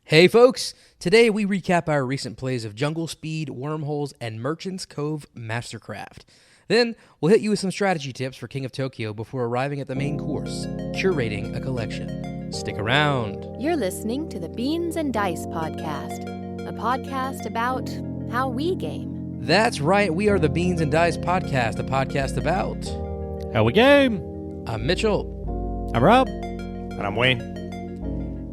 Hey folks, today we recap our recent plays of Jungle Speed, Wormholes, and Merchant's Cove Mastercraft. Then we'll hit you with some strategy tips for King of Tokyo before arriving at the main course, curating a collection. Stick around. You're listening to the Beans and Dice podcast, a podcast about how we game. That's right, we are the Beans and Dice podcast, a podcast about how we game. I'm Mitchell. I'm Rob. And I'm Wayne.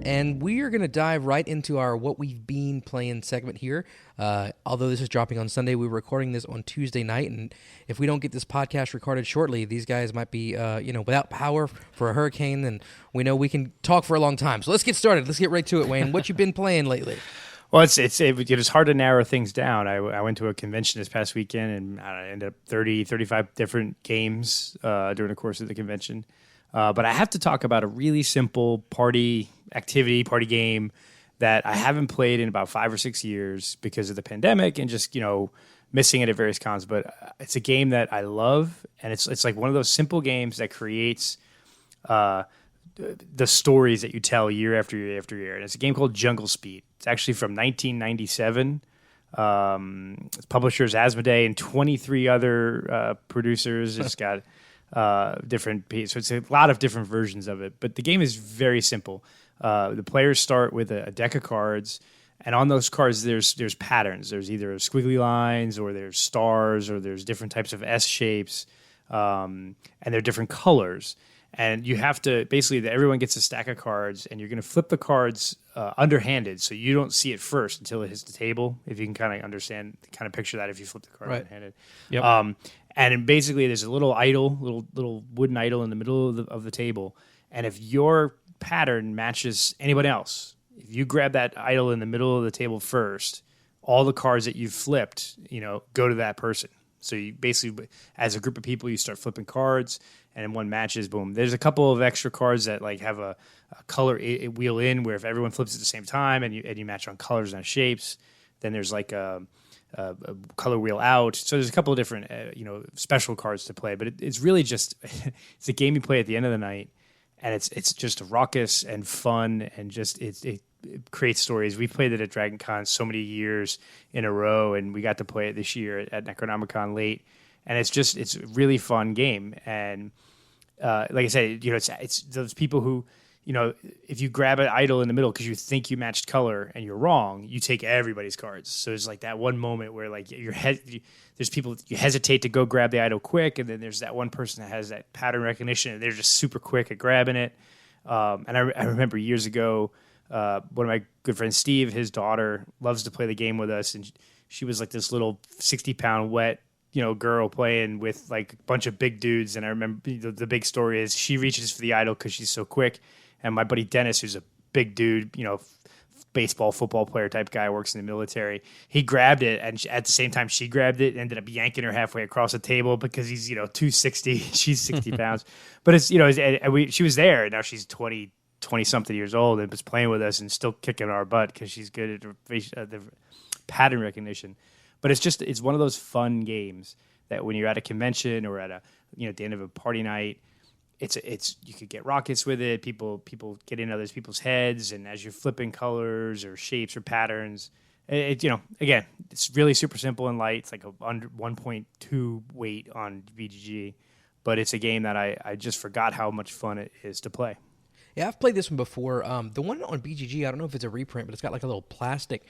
And we are going to dive right into our What We've Been Playing segment here. Although this is dropping on Sunday, we're recording this on Tuesday night, and if we don't get this podcast recorded shortly, these guys might be, without power for a hurricane, and we know we can talk for a long time. So let's get started. Let's get right to it, Wayne. What you been playing lately? Well, it's hard to narrow things down. I went to a convention this past weekend, and I ended up 35 different games during the course of the convention. But I have to talk about a really simple party game that I haven't played in about 5 or 6 years because of the pandemic and just, missing it at various cons. But it's a game that I love, and it's like one of those simple games that creates the stories that you tell year after year after year. And it's a game called Jungle Speed. It's actually from 1997. Its publisher is Asmodee and 23 other producers. It's got different pieces. So it's a lot of different versions of it. But the game is very simple. The players start with a deck of cards, and on those cards there's patterns. There's either squiggly lines, or there's stars, or there's different types of S shapes, and they're different colors. And you have to basically, everyone gets a stack of cards, and you're going to flip the cards underhanded, so you don't see it first until it hits the table. If you can kind of picture that if you flip the card underhanded. Yep. And basically, there's a little idol, little wooden idol in the middle of the table, and if your pattern matches anyone else, if you grab that idol in the middle of the table first, all the cards that you've flipped, go to that person. So you basically, as a group of people, you start flipping cards, and one matches, boom. There's a couple of extra cards that have a color wheel in, where if everyone flips at the same time and you match on colors and shapes, then there's a color wheel out. So there's a couple of different special cards to play, but it's really just it's a game you play at the end of the night, and it's just raucous and fun, and just it creates stories. We've played it at Dragon Con so many years in a row, and we got to play it this year at Necronomicon late, and it's a really fun game. And like I said, it's those people who, if you grab an idol in the middle because you think you matched color and you're wrong, you take everybody's cards. So it's like that one moment where there's people, you hesitate to go grab the idol quick, and then there's that one person that has that pattern recognition, and they're just super quick at grabbing it. And I remember years ago, one of my good friends, Steve, his daughter loves to play the game with us, and she was like this little 60-pound wet girl playing with like a bunch of big dudes. And I remember the big story is she reaches for the idol because she's so quick. And my buddy Dennis, who's a big dude, baseball, football player type guy, works in the military, he grabbed it, and at the same time she grabbed it, ended up yanking her halfway across the table because he's 260, she's 60 pounds. But it's she was there, and now she's 20 something years old and was playing with us and still kicking our butt because she's good at the pattern recognition. But it's one of those fun games that when you're at a convention or at the end of a party night, it's you could get raucous with it. People get in other people's heads, and as you're flipping colors or shapes or patterns, again, it's really super simple and light. It's like under 1.2 weight on BGG, but it's a game that I just forgot how much fun it is to play. Yeah, I've played this one before. The one on BGG, I don't know if it's a reprint, but it's got like a little plastic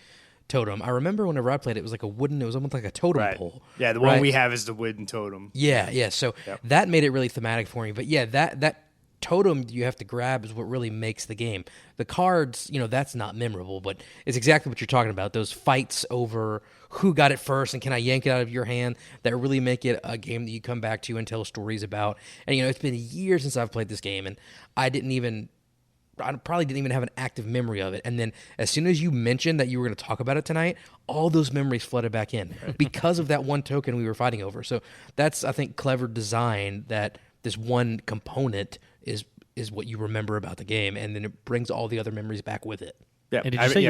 totem. I remember whenever I played it, it was almost like a totem pole. Yeah, the one we have is the wooden totem. Yeah. So that made it really thematic for me. But yeah, that totem you have to grab is what really makes the game. The cards, that's not memorable, but it's exactly what you're talking about. Those fights over who got it first and can I yank it out of your hand that really make it a game that you come back to and tell stories about. And it's been years since I've played this game, and I probably didn't even have an active memory of it. And then as soon as you mentioned that you were going to talk about it tonight, all those memories flooded back in because of that one token we were fighting over. So that's, I think, clever design, that this one component is what you remember about the game, and then it brings all the other memories back with it. Yeah. And did you say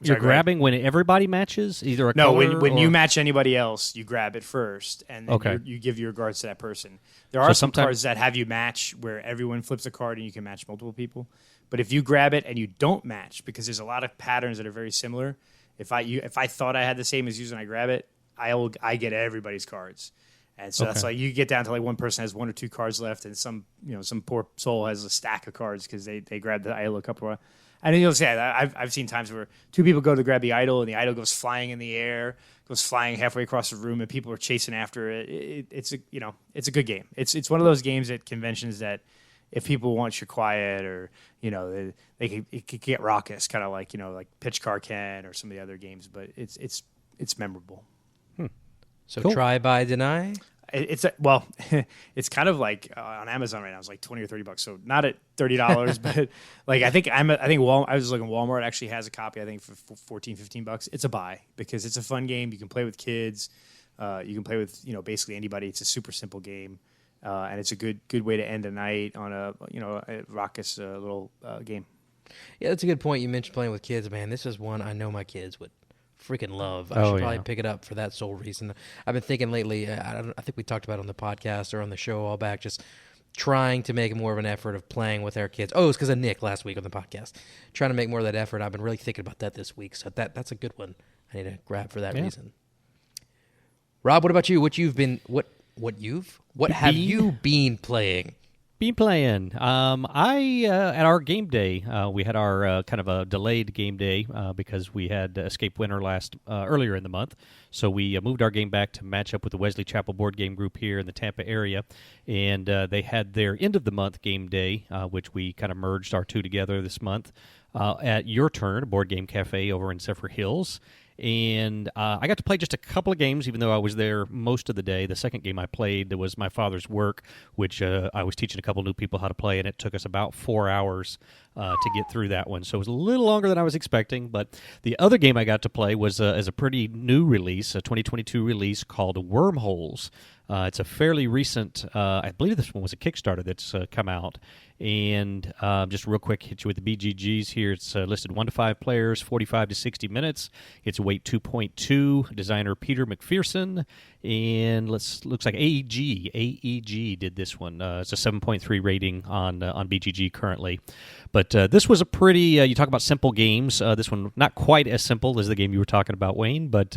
you're grabbing when everybody matches? Either a color when you match anybody else, you grab it first, and then you give your cards to that person. There are some cards that have you match where everyone flips a card and you can match multiple people. But if you grab it and you don't match, because there's a lot of patterns that are very similar, if I thought I had the same as you and I grab it, I get everybody's cards. And so that's like you get down to like one person has 1 or 2 cards left, and some poor soul has a stack of cards because they grabbed the idol a couple of. And you'll say I've seen times where 2 people go to grab the idol, and the idol goes flying in the air, goes flying halfway across the room, and people are chasing after it. It's a good game. It's one of those games at conventions that if people want you quiet, or it could get raucous, kind of like like Pitch Car can or some of the other games, but it's memorable. So cool. Try, buy, deny. It's kind of like on Amazon right now. It's like $20 or $30, so not at $30, but like I think Walmart. I was looking. Walmart actually has a copy. I think for $14, $15. It's a buy because it's a fun game. You can play with kids. You can play with basically anybody. It's a super simple game, and it's a good way to end a night on a raucous little game. Yeah, that's a good point. You mentioned playing with kids. Man, this is one I know my kids would freaking love. I should probably pick it up for that sole reason. I've been thinking lately, I think we talked about it on the podcast or on the show all back, just trying to make more of an effort of playing with our kids. Oh, it's because of Nick last week on the podcast. Trying to make more of that effort. I've been really thinking about that this week, so that's a good one. I need to grab for that reason. Rob, what about you? What have you been playing? Been playing. At our game day, we had our kind of a delayed game day because we had Escape Winter earlier in the month. So we moved our game back to match up with the Wesley Chapel board game group here in the Tampa area. And they had their end of the month game day, which we kind of merged our two together this month at Your Turn, a board game cafe over in Zephyr Hills. And I got to play just a couple of games, even though I was there most of the day. The second game I played was My Father's Work, which I was teaching a couple new people how to play, and it took us about 4 hours to get through that one. So it was a little longer than I was expecting. But the other game I got to play was as a pretty new release, a 2022 release called Wormholes. It's a fairly recent, I believe this one was a Kickstarter that's come out. And just real quick, hit you with the BGGs here. It's listed 1 to 5 players, 45 to 60 minutes. It's weight 2.2. Designer Peter McPherson. And looks like AEG did this one. It's a 7.3 rating on BGG currently. But this was a pretty, you talk about simple games. This one, not quite as simple as the game you were talking about, Wayne, but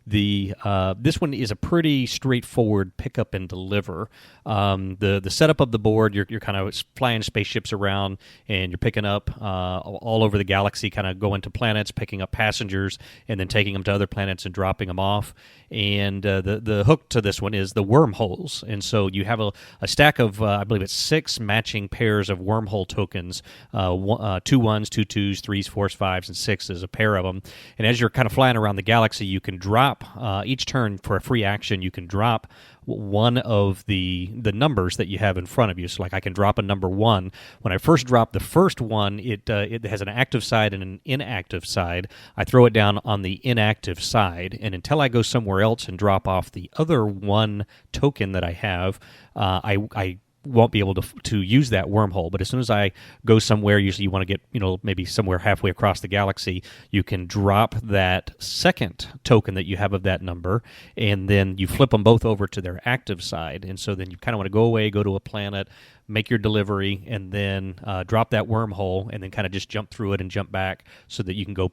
this one is a pretty straightforward pick up and deliver. The setup of the board, you're kind of flying spaceships around, and you're picking up all over the galaxy, kind of going to planets, picking up passengers, and then taking them to other planets and dropping them off. And the hook to this one is the wormholes. And so you have a stack of, I believe it's 6 matching pairs of wormhole tokens, 2 1s, 2 2s, 3s, 4s, 5s, and 6s, a pair of them. And as you're kind of flying around the galaxy, you can drop, each turn for a free action, you can drop one of the numbers that you have in front of you. So like I can drop a number 1. When I first drop the first one, it has an active side and an inactive side. I throw it down on the inactive side, and until I go somewhere else and drop off the other 1 token that I have, I won't be able to use that wormhole. But as soon as I go somewhere, usually you want to get, maybe somewhere halfway across the galaxy, you can drop that second token that you have of that number, and then you flip them both over to their active side. And so then you kind of want to go away, go to a planet, make your delivery, and then drop that wormhole, and then kind of just jump through it and jump back so that you can go,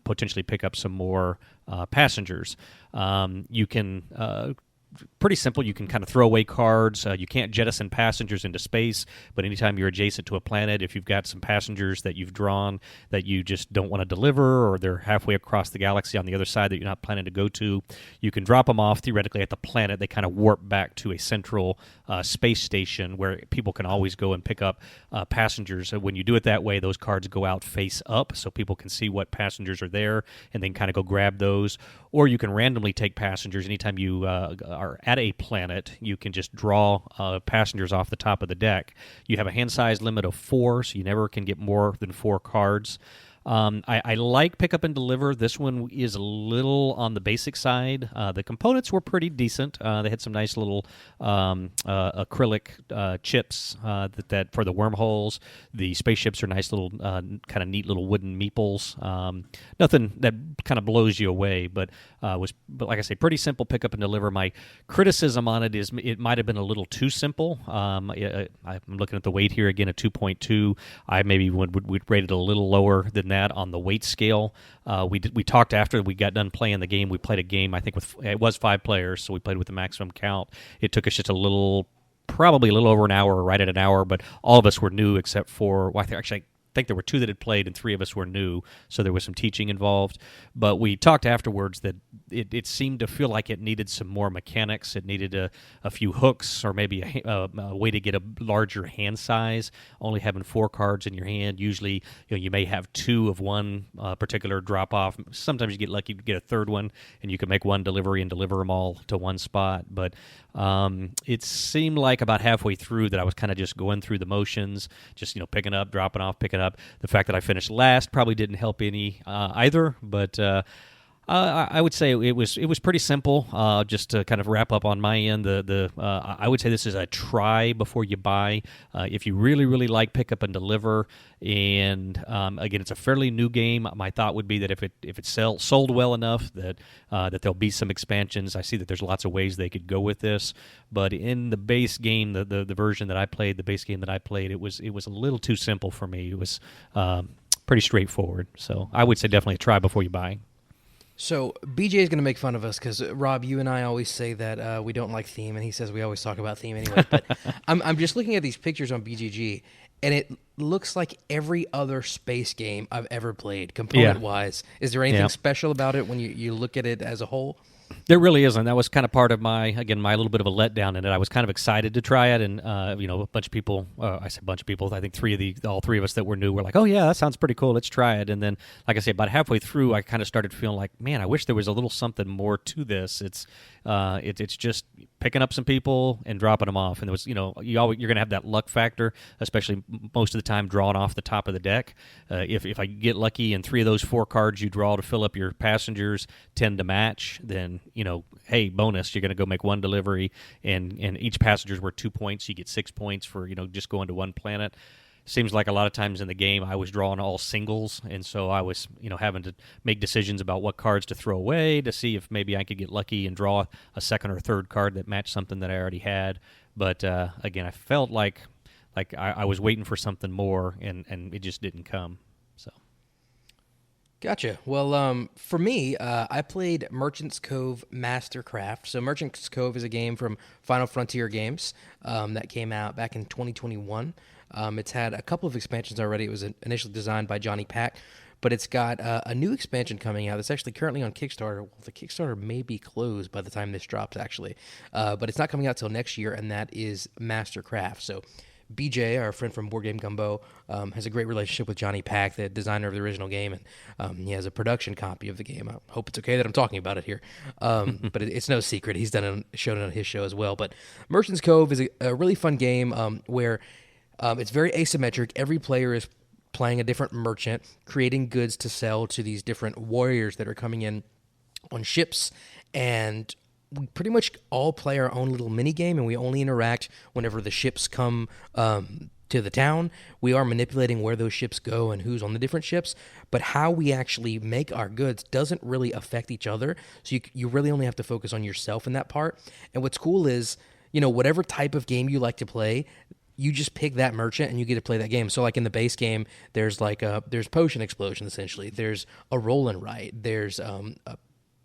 potentially pick up some more passengers. You can... pretty simple. You can kind of throw away cards. You can't jettison passengers into space, but anytime you're adjacent to a planet, if you've got some passengers that you've drawn that you just don't want to deliver, or they're halfway across the galaxy on the other side that you're not planning to go to, you can drop them off theoretically at the planet. They kind of warp back to a central space station where people can always go and pick up passengers. When you do it that way, those cards go out face up so people can see what passengers are there and then kind of go grab those. Or you can randomly take passengers. Anytime you are at a planet, you can just draw passengers off the top of the deck. You have a hand size limit of 4, so you never can get more than 4 cards. I like Pick Up and Deliver. This one is a little on the basic side. The components were pretty decent. They had some nice little acrylic chips that for the wormholes. The spaceships are nice little, kind of neat little wooden meeples. Nothing that kind of blows you away, but like I say, pretty simple Pick Up and Deliver. My criticism on it is it might have been a little too simple. I'm looking at the weight here again, a 2.2. I maybe would rate it a little lower than that on the weight scale. We talked after we got done playing the game. We played a game, I think it was 5 players, so we played with the maximum count. It took us just probably a little over an hour, right at an hour, but all of us were new except for, well, I think there were 2 that had played and 3 of us were new, so there was some teaching involved. But we talked afterwards that it seemed to feel like it needed some more mechanics. It needed a few hooks or maybe a way to get a larger hand size. Only having 4 cards in your hand, usually you may have 2 of one particular drop off. Sometimes you get lucky to get a third one, and you can make one delivery and deliver them all to one spot. But it seemed like about halfway through that I was kind of just going through the motions, just picking up, dropping off, picking up. The fact that I finished last probably didn't help any either, but I would say it was pretty simple. Just to kind of wrap up on my end, I would say this is a try before you buy. If you really, really like Pick Up and Deliver, and again, it's a fairly new game. My thought would be that if it sold well enough that there'll be some expansions. I see that there's lots of ways they could go with this, but in the base game, the version that I played, the base game that I played, it was a little too simple for me. It was pretty straightforward. So I would say definitely a try before you buy. So BJ is going to make fun of us because, Rob, you and I always say that we don't like theme, and he says we always talk about theme anyway. But I'm just looking at these pictures on BGG, and it looks like every other space game I've ever played, component-wise. Yeah. Is there anything special about it when you look at it as a whole? There really isn't. That was kind of part of my little bit of a letdown in it. I was kind of excited to try it, and a bunch of people. I said bunch of people. I think all three of us that were new were like, "Oh yeah, that sounds pretty cool. Let's try it." And then, like I say, about halfway through, I kind of started feeling like, "Man, I wish there was a little something more to this." It's just picking up some people and dropping them off, and there was you're gonna have that luck factor, especially most of the time drawing off the top of the deck. If I get lucky and 3 of those 4 cards you draw to fill up your passengers tend to match, then hey, bonus, you're going to go make 1 delivery, and each passenger's worth 2 points. You get 6 points for just going to one planet. Seems like a lot of times in the game I was drawing all singles, and so I was having to make decisions about what cards to throw away to see if maybe I could get lucky and draw a second or third card that matched something that I already had. But again, I felt like I was waiting for something more, and it just didn't come. So. Gotcha. Well, for me, I played Merchant's Cove Mastercraft. So Merchant's Cove is a game from Final Frontier Games that came out back in 2021. It's had a couple of expansions already. It was initially designed by Johnny Pack, but it's got a new expansion coming out that's actually currently on Kickstarter. Well, the Kickstarter may be closed by the time this drops, actually. But it's not coming out till next year, and that is Mastercraft. So BJ, our friend from Board Game Gumbo, has a great relationship with Johnny Pack, the designer of the original game, and he has a production copy of the game. I hope it's okay that I'm talking about it here, but it's no secret. He's shown it on his show as well. But Merchant's Cove is a really fun game where it's very asymmetric. Every player is playing a different merchant, creating goods to sell to these different warriors that are coming in on ships, and we pretty much all play our own little mini game, and we only interact whenever the ships come to the town. We are manipulating where those ships go and who's on the different ships, but how we actually make our goods doesn't really affect each other. So you really only have to focus on yourself in that part. And what's cool is, whatever type of game you like to play, you just pick that merchant and you get to play that game. So like in the base game, there's there's potion explosion, essentially. There's a roll and write. There's a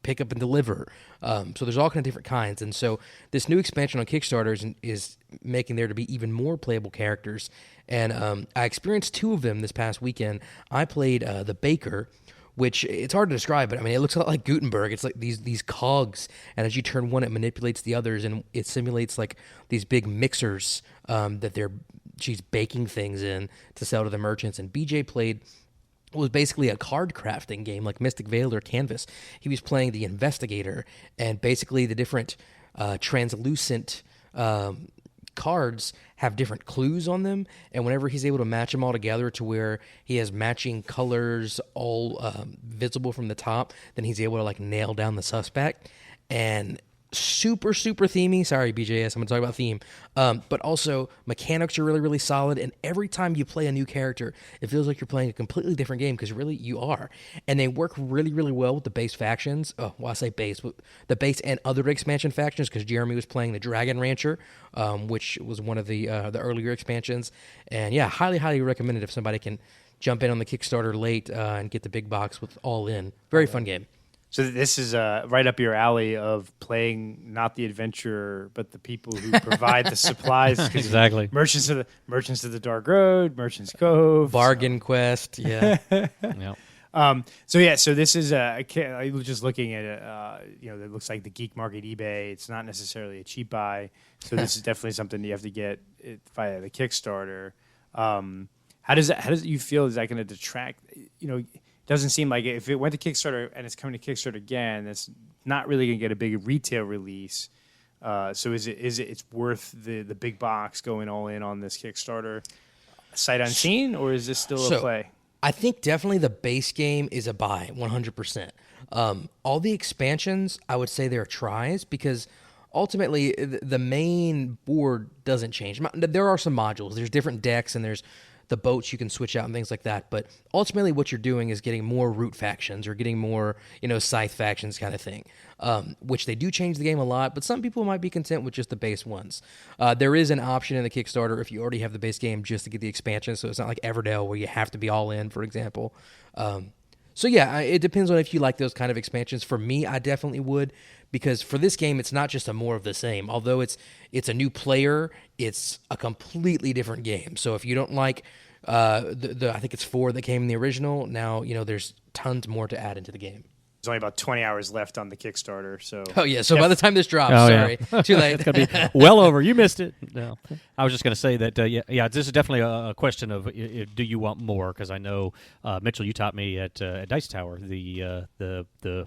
pick up and deliver. So there's all kind of different kinds. And so this new expansion on Kickstarter is making there to be even more playable characters. And I experienced 2 of them this past weekend. I played the Baker, which it's hard to describe, but I mean, it looks a lot like Gutenberg. It's like these cogs, and as you turn one, it manipulates the others, and it simulates like these big mixers that she's baking things in to sell to the merchants. And BJ played was basically a card crafting game like Mystic Veil or Canvas. He was playing the Investigator, and basically the different translucent cards have different clues on them, and whenever he's able to match them all together to where he has matching colors all visible from the top, then he's able to like nail down the suspect. And super themey. Sorry, BJS, I'm gonna talk about theme. But also mechanics are really, really solid. And every time you play a new character, it feels like you're playing a completely different game, because really you are. And they work really, really well with the base factions. Oh, well, I say base, the base and other expansion factions, because Jeremy was playing the Dragon Rancher, which was one of the earlier expansions. And yeah, highly recommended if somebody can jump in on the Kickstarter late and get the big box with All In. Very fun game. So this is right up your alley of playing not the adventurer, but the people who provide the supplies. Exactly. Merchants of the Dark Road, Merchants Cove, Bargain Quest. Yeah. Yeah. So this is I was just looking at it. It looks like the Geek Market eBay. It's not necessarily a cheap buy. So this is definitely something you have to get via the Kickstarter. How does you feel? Is that going to detract? Doesn't seem like it. If it went to Kickstarter and it's coming to Kickstarter again, it's not really going to get a big retail release. So is it's worth the big box going all in on this Kickstarter sight unseen, or is this still a play? I think definitely the base game is a buy, 100%. All the expansions, I would say they're tries, because ultimately the main board doesn't change. There are some modules. There's different decks, and there's the boats you can switch out and things like that. But ultimately what you're doing is getting more root factions or getting more, scythe factions kind of thing, which they do change the game a lot, but some people might be content with just the base ones. There is an option in the Kickstarter if you already have the base game just to get the expansion, so it's not like Everdell where you have to be all in, for example. So yeah, it depends on if you like those kind of expansions. For me, I definitely would, because for this game, it's not just a more of the same. Although it's a new player, it's a completely different game. So if you don't like I think it's 4 that came in the original, now there's tons more to add into the game. There's only about 20 hours left on the Kickstarter. So by the time this drops, sorry, too late. It's going to be well over. You missed it. No, I was just going to say that. This is definitely a question of do you want more? Because I know Mitchell, you taught me at Dice Tower the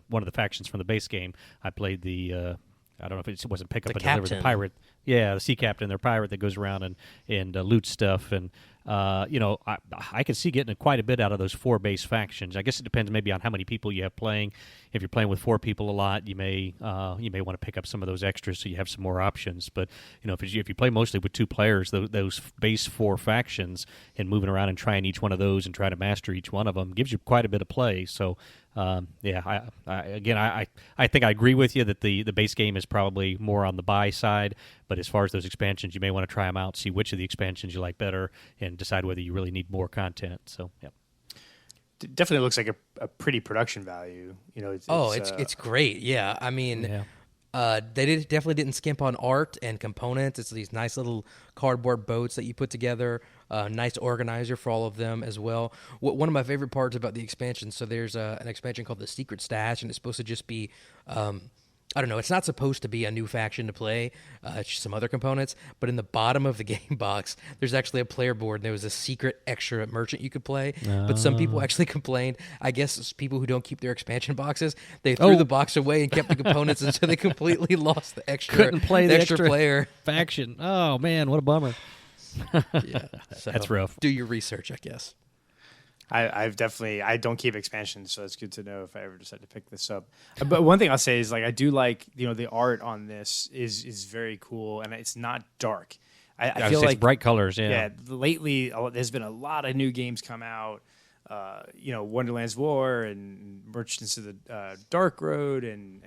one of the factions from the base game. I played the. I don't know if it wasn't pick up and deliver, the pirate. Yeah, the sea captain, their pirate that goes around and loots stuff. And, I can see getting quite a bit out of those 4 base factions. I guess it depends maybe on how many people you have playing. If you're playing with 4 people a lot, you may want to pick up some of those extras so you have some more options. But, if you play mostly with 2 players, those base 4 factions and moving around and trying each one of those and trying to master each one of them gives you quite a bit of play. So, I think I agree with you that the base game is probably more on the buy side, but as far as those expansions, you may want to try them out, see which of the expansions you like better, and decide whether you really need more content. So, yeah. It definitely looks like a pretty production value. It's great. Yeah, I mean, they definitely didn't skimp on art and components. It's these nice little cardboard boats that you put together. Nice organizer for all of them as well. One of my favorite parts about the expansion, so there's an expansion called the Secret Stash, and it's supposed to just be, I don't know, it's not supposed to be a new faction to play. It's just some other components. But in the bottom of the game box, there's actually a player board, and there was a secret extra merchant you could play. But some people actually complained. I guess it's people who don't keep their expansion boxes. They threw the box away and kept the components, and so they completely lost the extra. Couldn't play the extra player faction. Oh man, what a bummer. Yeah, so that's rough. Do your research, I guess. I don't keep expansions, so it's good to know if I ever decide to pick this up. But one thing I'll say is I do like the art on this is very cool, and it's not dark. I feel like bright colors. Yeah. Lately, there's been a lot of new games come out. Wonderland's War and Merchants of the Dark Road, and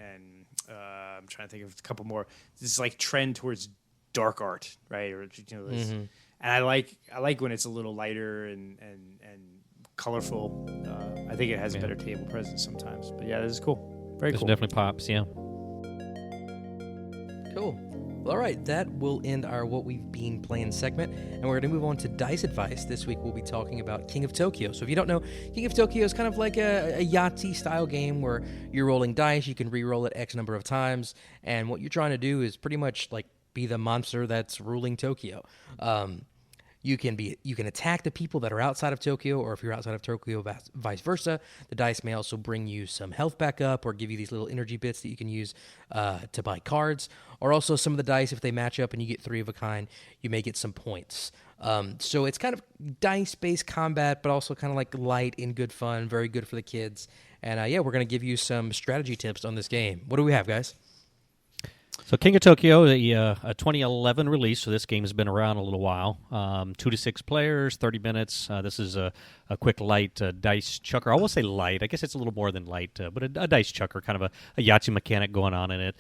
I'm trying to think of a couple more. This is trend towards dark art, right? Or and I like when it's a little lighter and colorful. I think it has a better table presence sometimes. But yeah, this is cool. Very cool. This definitely pops. Yeah. Cool. Well, all right, that will end our What We've Been Playing segment, and we're going to move on to Dice Advice. This week we'll be talking about King of Tokyo. So if you don't know, King of Tokyo is kind of like a Yahtzee-style game where you're rolling dice, you can re-roll it X number of times, and what you're trying to do is pretty much be the monster that's ruling Tokyo. You can attack the people that are outside of Tokyo, or if you're outside of Tokyo, vice versa. The dice may also bring you some health back up, or give you these little energy bits that you can use to buy cards. Or also some of the dice, if they match up and you get 3 of a kind, you may get some points. So it's kind of dice-based combat, but also kind of like light and good fun, very good for the kids. And we're going to give you some strategy tips on this game. What do we have, guys? So King of Tokyo, a 2011 release, so this game has been around a little while. 2 to 6 players, 30 minutes. This is a quick, light dice chucker. I will say light. I guess it's a little more than light, but a dice chucker, kind of a Yahtzee mechanic going on in it.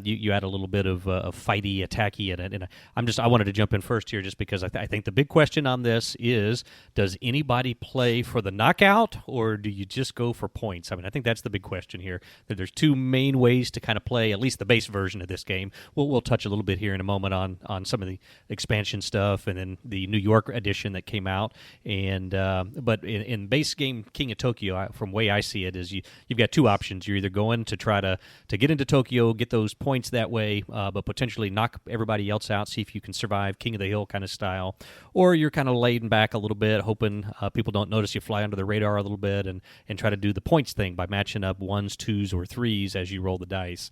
You add a little bit of fighty, attacky in it. And I wanted to jump in first here just because I think the big question on this is, does anybody play for the knockout, or do you just go for points? I mean, I think that's the big question here. That there's 2 main ways to kind of play, at least the base version of this game. We'll touch a little bit here in a moment on some of the expansion stuff, and then the New York edition that came out. And but in base game King of Tokyo, from the way I see it, is you've got 2 options. You're either going to try to get into Tokyo, get those points that way, but potentially knock everybody else out, see if you can survive King of the Hill kind of style, or you're kind of laying back a little bit, hoping people don't notice you, fly under the radar a little bit, and try to do the points thing by matching up 1s, 2s, or 3s as you roll the dice.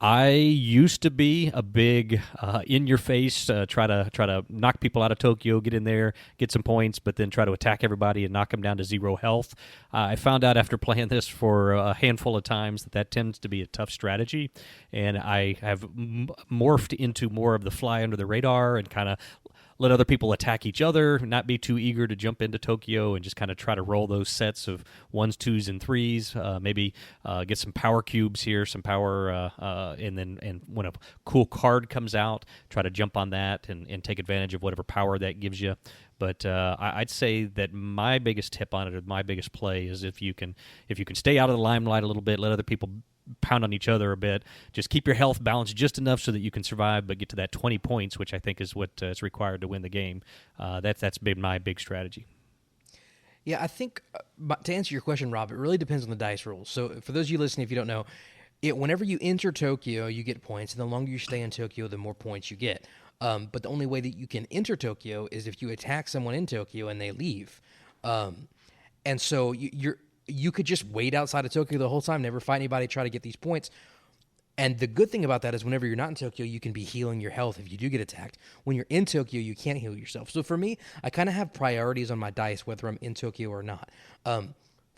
I used to be a big in-your-face, try to knock people out of Tokyo, get in there, get some points, but then try to attack everybody and knock them down to 0 health. I found out after playing this for a handful of times that tends to be a tough strategy, and I have morphed into more of the fly under the radar and kind of let other people attack each other, not be too eager to jump into Tokyo, and just kind of try to roll those sets of 1s, 2s, and 3s. Maybe get some power cubes here, some power, and when a cool card comes out, try to jump on that and take advantage of whatever power that gives you. But I'd say that my biggest tip on it, or my biggest play, is if you can stay out of the limelight a little bit, let other people pound on each other a bit, just keep your health balanced just enough so that you can survive, but get to that 20 points, which I think is what is required to win the game. That's been my big strategy. Yeah, I think to answer your question, Rob, it really depends on the dice rules. So for those of you listening, if you don't know, whenever you enter Tokyo, you get points, and the longer you stay in Tokyo, the more points you get. But the only way that you can enter Tokyo is if you attack someone in Tokyo and they leave. And so you could just wait outside of Tokyo the whole time, never fight anybody, try to get these points. And the good thing about that is whenever you're not in Tokyo, you can be healing your health if you do get attacked. When you're in Tokyo, you can't heal yourself. So for me, I kind of have priorities on my dice, whether I'm in Tokyo or not.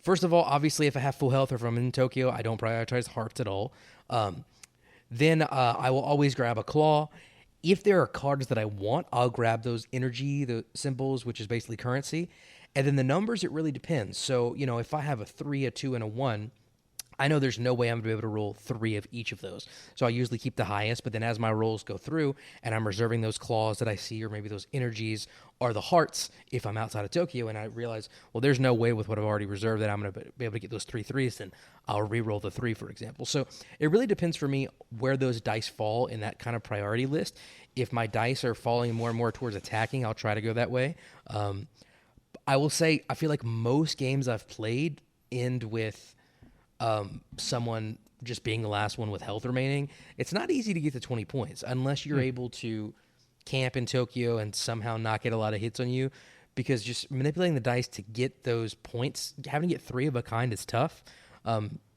First of all, obviously, if I have full health or if I'm in Tokyo, I don't prioritize hearts at all. Then I will always grab a claw. If there are cards that I want, I'll grab those energy, the symbols, which is basically currency. And then the numbers, it really depends. So, if I have a 3, a 2, and a 1, I know there's no way I'm going to be able to roll 3 of each of those. So I usually keep the highest, but then as my rolls go through and I'm reserving those claws that I see, or maybe those energies or the hearts if I'm outside of Tokyo, and I realize, well, there's no way with what I've already reserved that I'm going to be able to get those 3 3s, then I'll re-roll the 3, for example. So it really depends for me where those dice fall in that kind of priority list. If my dice are falling more and more towards attacking, I'll try to go that way. I will say, I feel like most games I've played end with someone just being the last one with health remaining. It's not easy to get to 20 points unless you're able to camp in Tokyo and somehow not get a lot of hits on you, because just manipulating the dice to get those points, having to get 3 of a kind is tough.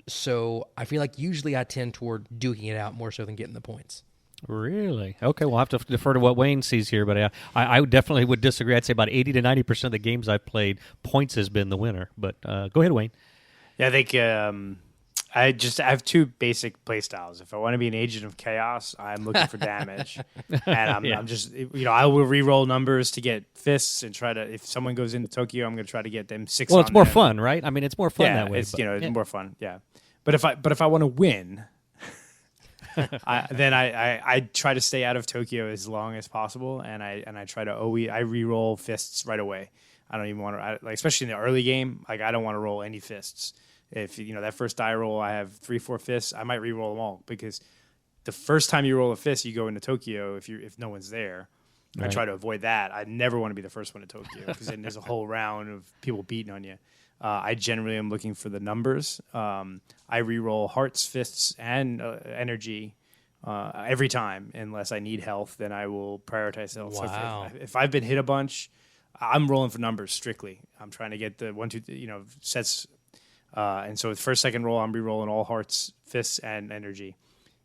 So I feel like usually I tend toward duking it out more so than getting the points. Really? Okay, we'll have to defer to what Wayne sees here, but I definitely would disagree. I'd say about 80 to 90% of the games I've played, points has been the winner. But go ahead, Wayne. Yeah, I think I have 2 basic play styles. If I want to be an agent of chaos, I'm looking for damage, and I'm just I will re-roll numbers to get fists and try to. If someone goes into Tokyo, I'm going to try to get them 6. Well, it's more fun, right? I mean, it's more fun that way. It's it's more fun. Yeah, but if I want to win. I try to stay out of Tokyo as long as possible, and I try to I re-roll fists right away. I don't even want to, especially in the early game. I don't want to roll any fists. If that first die roll, I have 3, 4 fists. I might re-roll them all, because the first time you roll a fist, you go into Tokyo if no one's there. Right. I try to avoid that. I never want to be the first one to Tokyo, because then there's a whole round of people beating on you. I generally am looking for the numbers. I re-roll hearts, fists, and energy every time. Unless I need health, then I will prioritize health. Wow. So if I've been hit a bunch, I'm rolling for numbers strictly. I'm trying to get the 1, 2, sets. And so with first, second roll, I'm re-rolling all hearts, fists, and energy.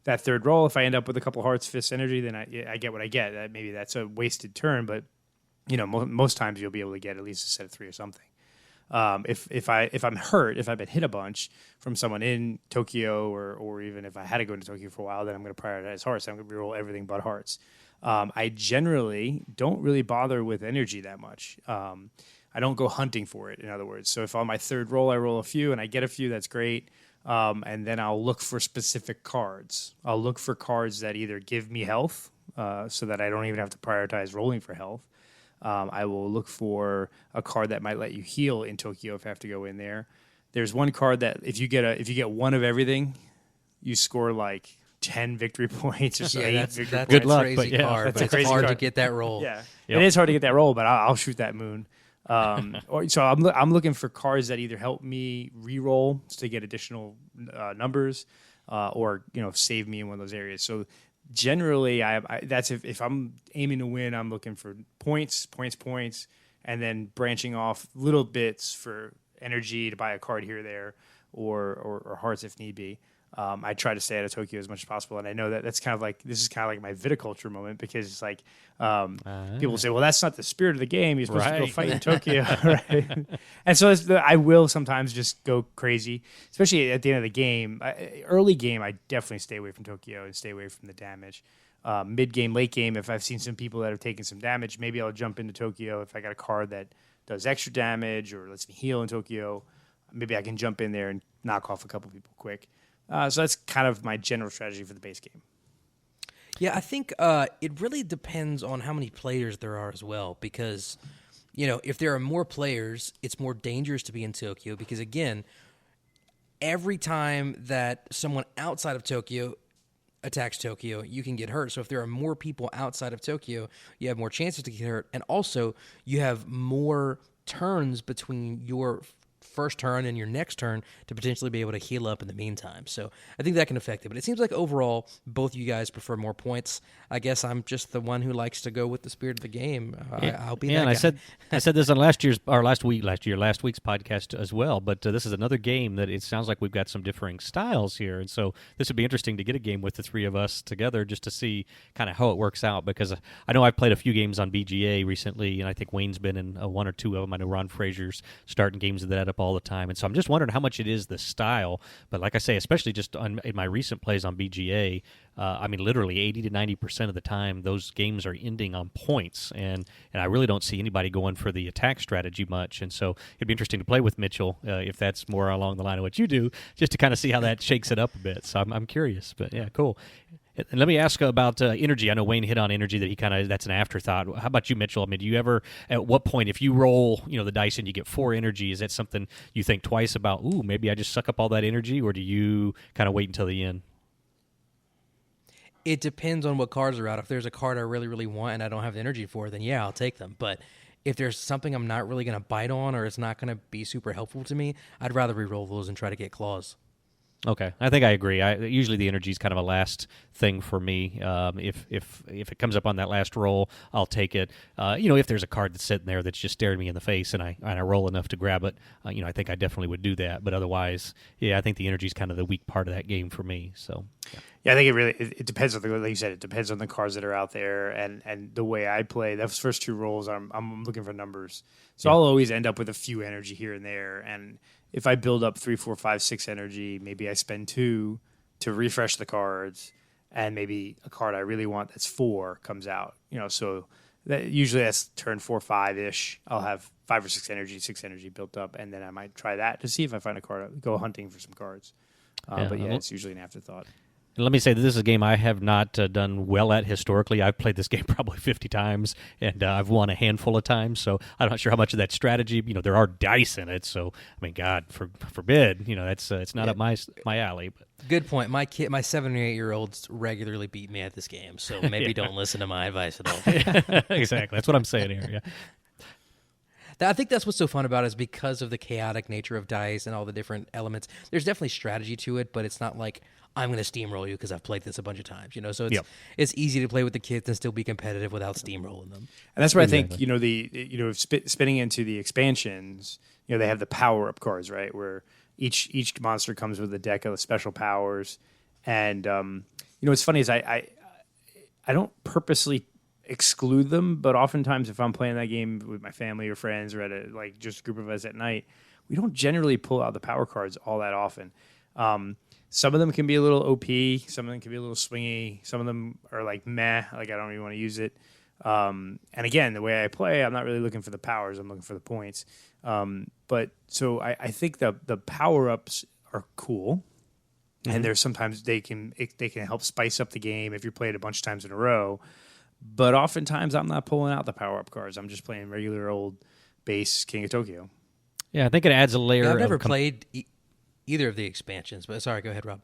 That third roll, if I end up with a couple hearts, fists, energy, then I get what I get. Maybe that's a wasted turn, but most times you'll be able to get at least a set of 3 or something. If I'm hurt, if I've been hit a bunch from someone in Tokyo, or even if I had to go into Tokyo for a while, then I'm going to prioritize hearts. I'm going to re-roll everything but hearts. I generally don't really bother with energy that much. I don't go hunting for it, in other words. So if on my third roll I roll a few and I get a few, that's great. And then I'll look for specific cards. I'll look for cards that either give me health, so that I don't even have to prioritize rolling for health. I will look for a card that might let you heal in Tokyo if I have to go in there. There's one card that if you get one of everything, you score like 10 victory points or so. That's Good a luck, crazy but yeah, card, that's but a it's crazy hard to card. get that roll. Yeah, Yep. It is hard to get that roll, but I'll shoot that moon. So I'm looking for cards that either help me re-roll to get additional numbers, or save me in one of those areas. So generally, that's if I'm aiming to win, I'm looking for points, and then branching off little bits for energy to buy a card here or there, or hearts if need be. I try to stay out of Tokyo as much as possible, and I know that this is kind of like my viticulture moment, because it's like people say, "Well, that's not the spirit of the game. You're supposed to go fight in Tokyo," right? And so I will sometimes just go crazy, especially at the end of the game. Early game, I definitely stay away from Tokyo and stay away from the damage. Mid game, late game, if I've seen some people that have taken some damage, maybe I'll jump into Tokyo. If I got a card that does extra damage or lets me heal in Tokyo, maybe I can jump in there and knock off a couple people quick. So that's kind of my general strategy for the base game. Yeah, I think it really depends on how many players there are as well, because, if there are more players, it's more dangerous to be in Tokyo, because, again, every time that someone outside of Tokyo attacks Tokyo, you can get hurt. So if there are more people outside of Tokyo, you have more chances to get hurt, and also you have more turns between your first turn and your next turn to potentially be able to heal up in the meantime. So I think that can affect it. But it seems like overall, both you guys prefer more points. I guess I'm just the one who likes to go with the spirit of the game. I'll be that and guy. I said this on last week's podcast as well. But this is another game that it sounds like we've got some differing styles here, and so this would be interesting to get a game with the three of us together just to see kind of how it works out. Because I know I've played a few games on BGA recently, and I think Wayne's been in one or two of them. I know Ron Frazier's starting games of that up all the time, and so I'm just wondering how much it is the style. But like I say, especially just in my recent plays on BGA, literally 80 to 90% of the time, those games are ending on points, and I really don't see anybody going for the attack strategy much. And so it'd be interesting to play with Mitchell if that's more along the line of what you do, just to kind of see how that shakes it up a bit. So I'm curious, but yeah, cool. And let me ask about energy. I know Wayne hit on energy that that's an afterthought. How about you, Mitchell? Do you ever, at what point, if you roll, the dice and you get 4 energy, is that something you think twice about? Ooh, maybe I just suck up all that energy, or do you kind of wait until the end? It depends on what cards are out. If there's a card I really, really want and I don't have the energy for, then yeah, I'll take them. But if there's something I'm not really going to bite on, or it's not going to be super helpful to me, I'd rather re-roll those and try to get claws. Okay, I think I agree. Usually the energy is kind of a last thing for me. If it comes up on that last roll, I'll take it. If there's a card that's sitting there that's just staring me in the face and I roll enough to grab it, I think I definitely would do that. But otherwise, yeah, I think the energy is kind of the weak part of that game for me. So, yeah, I think it depends on like you said, it depends on the cards that are out there and the way I play. Those first 2 rolls, I'm looking for numbers, so I'll always end up with a few energy here and there. And if I build up 3, 4, 5, 6 energy, maybe I spend 2 to refresh the cards, and maybe a card I really want that's 4 comes out. So usually that's turn 4, 5-ish. I'll have 5 or 6 energy built up, and then I might try that to see if I find a card. Go hunting for some cards. But yeah, it's usually an afterthought. Let me say that this is a game I have not done well at historically. I've played this game probably 50 times, and I've won a handful of times, so I'm not sure how much of that strategy, there are dice in it, so, God forbid, that's it's not up my alley. But. Good point. My 7 or 8 year olds regularly beat me at this game, so maybe don't listen to my advice at all. Exactly. That's what I'm saying here, yeah. I think that's what's so fun about it is because of the chaotic nature of dice and all the different elements. There's definitely strategy to it, but it's not like I'm going to steamroll you because I've played this a bunch of times, So it's easy to play with the kids and still be competitive without steamrolling them. And that's where I think spinning into the expansions, they have the power up cards, right? Where each monster comes with a deck of special powers, and what's funny is I don't purposely exclude them, but oftentimes if I'm playing that game with my family or friends or at just a group of us at night, we don't generally pull out the power cards all that often. Some of them can be a little OP, some of them can be a little swingy, some of them are like meh, like I don't really want to use it. And again, the way I play, I'm not really looking for the powers, I'm looking for the points. But so I think the power ups are cool, and there's sometimes they can help spice up the game if you're playing a bunch of times in a row. But oftentimes I'm not pulling out the power up cards. I'm just playing regular old base King of Tokyo. Yeah, I think it adds a layer. Yeah, I've never played either of the expansions, but sorry, go ahead, Rob.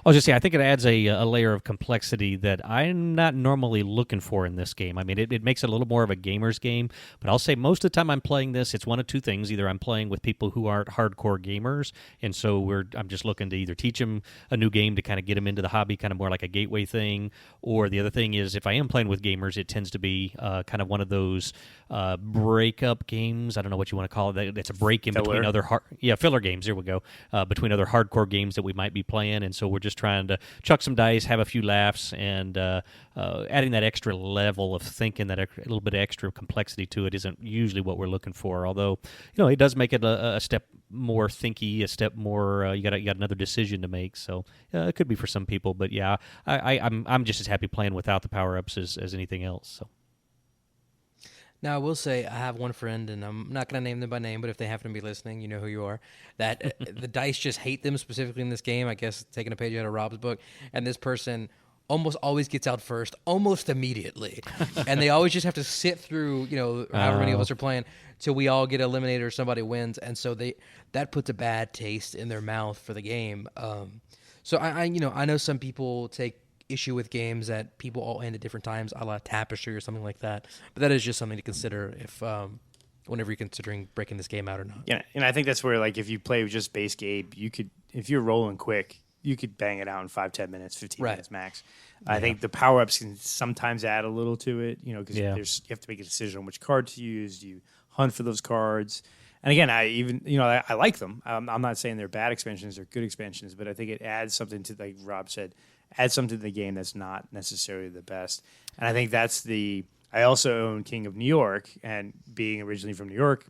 I was just saying, I think it adds a layer of complexity that I'm not normally looking for in this game. I mean, it makes it a little more of a gamer's game, but I'll say most of the time I'm playing this, it's one of two things. Either I'm playing with people who aren't hardcore gamers, and so I'm just looking to either teach them a new game to kind of get them into the hobby, kind of more like a gateway thing, or the other thing is if I am playing with gamers, it tends to be kind of one of those breakup games. I don't know what you want to call it. It's a break in between other filler games. There we go. Between other hardcore games that we might be playing, and so we're just trying to chuck some dice, have a few laughs, and adding that extra level of thinking, that a little bit of extra complexity to it isn't usually what we're looking for. Although, it does make it a step more thinky, a step more. You got another decision to make. So it could be for some people, but yeah, I'm just as happy playing without the power ups as anything else. So. Now, I will say I have one friend, and I'm not going to name them by name, but if they happen to be listening, you know who you are, that the dice just hate them specifically in this game, I guess taking a page out of Rob's book, and this person almost always gets out first, almost immediately. And they always just have to sit through, however many of us are playing, till we all get eliminated or somebody wins, and so that puts a bad taste in their mouth for the game. So I know some people take issue with games that people all end at different times, a la Tapestry or something like that. But that is just something to consider if whenever you're considering breaking this game out or not. Yeah, and I think that's where, like, if you play with just base game, you could, if you're rolling quick, you could bang it out in 5, 10 minutes, 15 minutes max. Yeah. I think the power ups can sometimes add a little to it, because you have to make a decision on which card to use. You hunt for those cards. And again, I like them. I'm not saying they're bad expansions; they're good expansions. But I think it adds something to, like Rob said, add something to the game that's not necessarily the best. And I think that's I also own King of New York, and being originally from New York,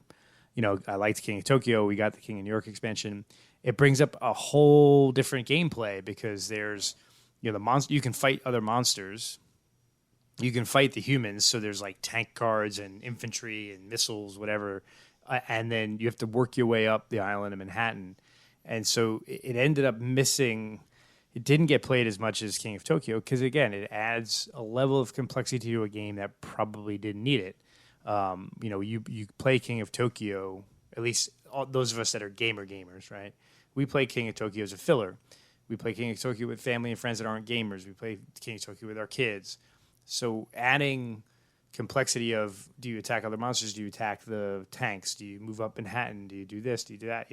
I liked King of Tokyo. We got the King of New York expansion. It brings up a whole different gameplay because there's, the monster. You can fight other monsters. You can fight the humans. So there's like tank cards and infantry and missiles, whatever. And then you have to work your way up the island of Manhattan. And so it ended up missing. It didn't get played as much as King of Tokyo because, again, it adds a level of complexity to a game that probably didn't need it. You play King of Tokyo, at least those of us that are gamers, right? We play King of Tokyo as a filler. We play King of Tokyo with family and friends that aren't gamers. We play King of Tokyo with our kids. So adding complexity of, do you attack other monsters? Do you attack the tanks? Do you move up Manhattan? Do you do this? Do you do that?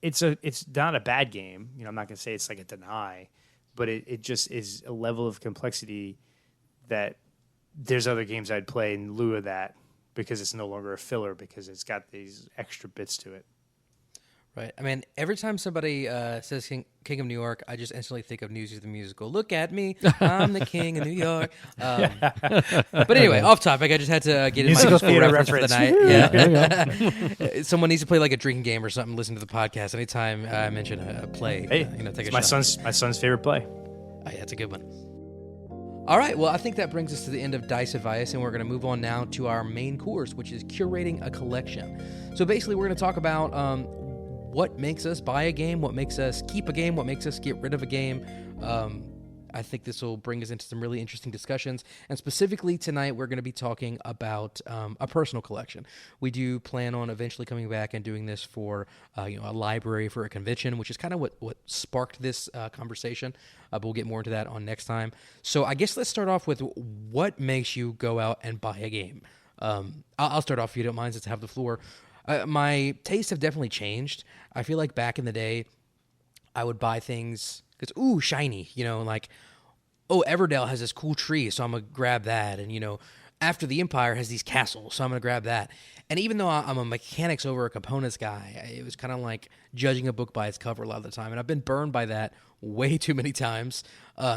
It's not a bad game. I'm not going to say it's like a deny, but it just is a level of complexity that there's other games I'd play in lieu of that because it's no longer a filler because it's got these extra bits to it. Right. I mean, every time somebody says King of New York, I just instantly think of Newsies the Musical. Look at me, I'm the King of New York. But anyway, off topic. I just had to get in my musical reference for the night. Yeah. Someone needs to play like a drinking game or something. Listen to the podcast anytime I mention a play. Hey, take a my shot. My son's favorite play. Oh, yeah, that's a good one. All right, well, I think that brings us to the end of Dice Advice, and we're going to move on now to our main course, which is curating a collection. So basically, we're going to talk about what makes us buy a game, what makes us keep a game, what makes us get rid of a game. I think this will bring us into some really interesting discussions. And specifically tonight, we're going to be talking about a personal collection. We do plan on eventually coming back and doing this for a library for a convention, which is kind of what sparked this conversation. But we'll get more into that on next time. So I guess let's start off with what makes you go out and buy a game. I'll start off if you don't mind, since I have the floor. My tastes have definitely changed. I feel like back in the day, I would buy things because, ooh, shiny, like, oh, Everdell has this cool tree, so I'm going to grab that. And, After the Empire has these castles, so I'm going to grab that. And even though I'm a mechanics over a components guy, it was kind of like judging a book by its cover a lot of the time. And I've been burned by that way too many times.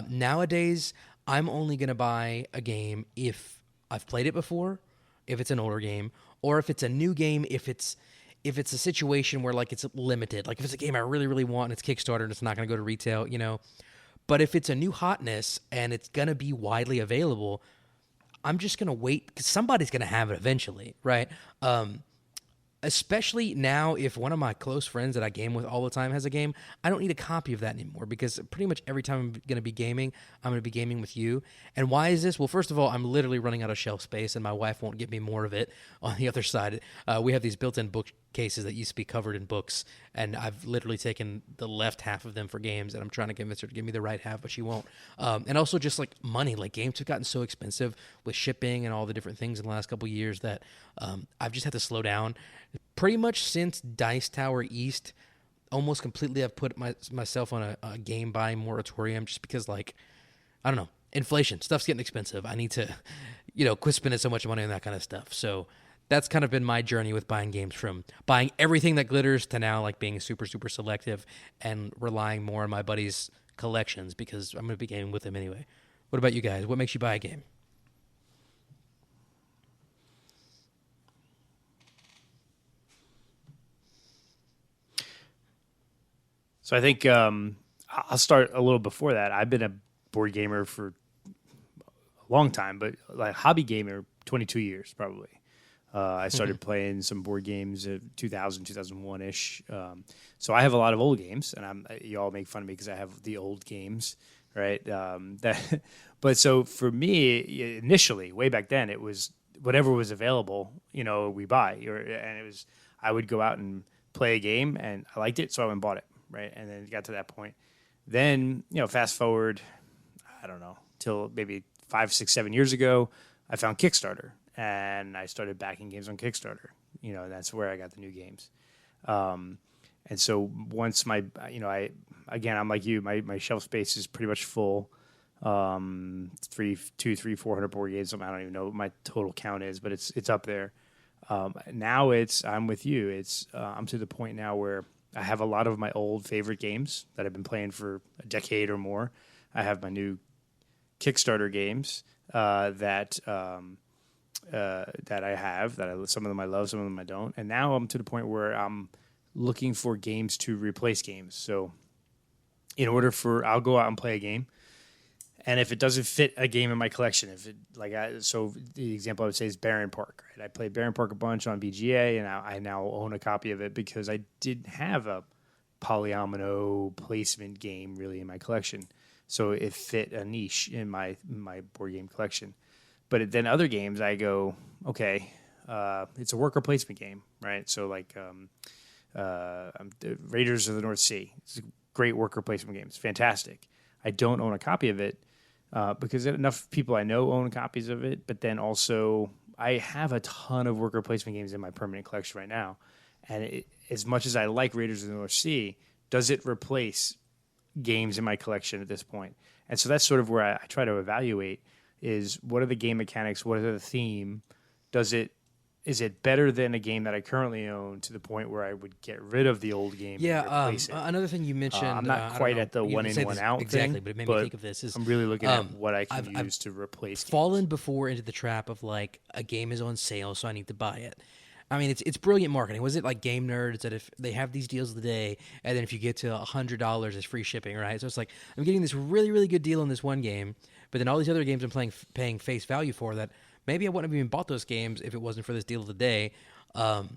Nowadays, I'm only going to buy a game if I've played it before, if it's an older game, or if it's a new game, if it's a situation where, like, it's limited. Like, if it's a game I really, really want and it's Kickstarter and it's not going to go to retail, But if it's a new hotness and it's going to be widely available, I'm just going to wait because somebody's going to have it eventually, right? Especially now, if one of my close friends that I game with all the time has a game, I don't need a copy of that anymore because pretty much every time I'm going to be gaming, I'm going to be gaming with you. And why is this? Well, first of all, I'm literally running out of shelf space, and my wife won't give me more of it. On the other side, we have these built-in bookcases that used to be covered in books, and I've literally taken the left half of them for games, and I'm trying to convince her to give me the right half, but she won't. And also just like money, like games have gotten so expensive with shipping and all the different things in the last couple of years that I've just had to slow down. Pretty much since Dice Tower East, almost completely I've put myself on a game buying moratorium just because, like, I don't know, inflation, stuff's getting expensive. I need to, quit spending so much money on that kind of stuff. So that's kind of been my journey with buying games, from buying everything that glitters to now, like, being super, super selective and relying more on my buddies' collections because I'm going to be gaming with them anyway. What about you guys? What makes you buy a game? So I think I'll start a little before that. I've been a board gamer for a long time, but like hobby gamer, 22 years probably. I started playing some board games in 2000, 2001-ish. So I have a lot of old games, and you all make fun of me because I have the old games, right? But so for me, initially, way back then, it was whatever was available, we buy. And it was, I would go out and play a game, and I liked it, so I went and bought it. Right. And then it got to that point. Then, fast forward, I don't know, till maybe 5, 6, 7 years ago, I found Kickstarter and I started backing games on Kickstarter. And that's where I got the new games. And so once I'm like you, my shelf space is pretty much full. 400 board games. I don't even know what my total count is, but it's up there. Now I'm with you. I'm to the point now where I have a lot of my old favorite games that I've been playing for a decade or more. I have my new Kickstarter games that I have. Some of them I love, some of them I don't. And now I'm to the point where I'm looking for games to replace games. So I'll go out and play a game. And if it doesn't fit a game in my collection, so the example I would say is Barren Park. Right? I played Barren Park a bunch on BGA, and I now own a copy of it because I didn't have a polyomino placement game really in my collection, so it fit a niche in my board game collection. But then other games, I go, okay, it's a worker placement game, right? So like Raiders of the North Sea, it's a great worker placement game. It's fantastic. I don't own a copy of it. Because enough people I know own copies of it, but then also I have a ton of worker placement games in my permanent collection right now. And as much as I like Raiders of the North Sea, does it replace games in my collection at this point? And so that's sort of where I try to evaluate is what are the game mechanics, what are the theme, is it better than a game that I currently own to the point where I would get rid of the old game? Yeah, and replace it? Another thing you mentioned. I'm not quite at the one in, one out exactly, thing, but it made me think of this. I'm really looking at what I can use to replace. Fallen before into the trap of like a game is on sale, so I need to buy it. I mean, it's brilliant marketing. Was it like Game Nerds that if they have these deals of the day, and then if you get to $100, it's free shipping, right? So it's like I'm getting this really, really good deal on this one game, but then all these other games I'm paying face value for that maybe I wouldn't have even bought those games if it wasn't for this deal of the day. But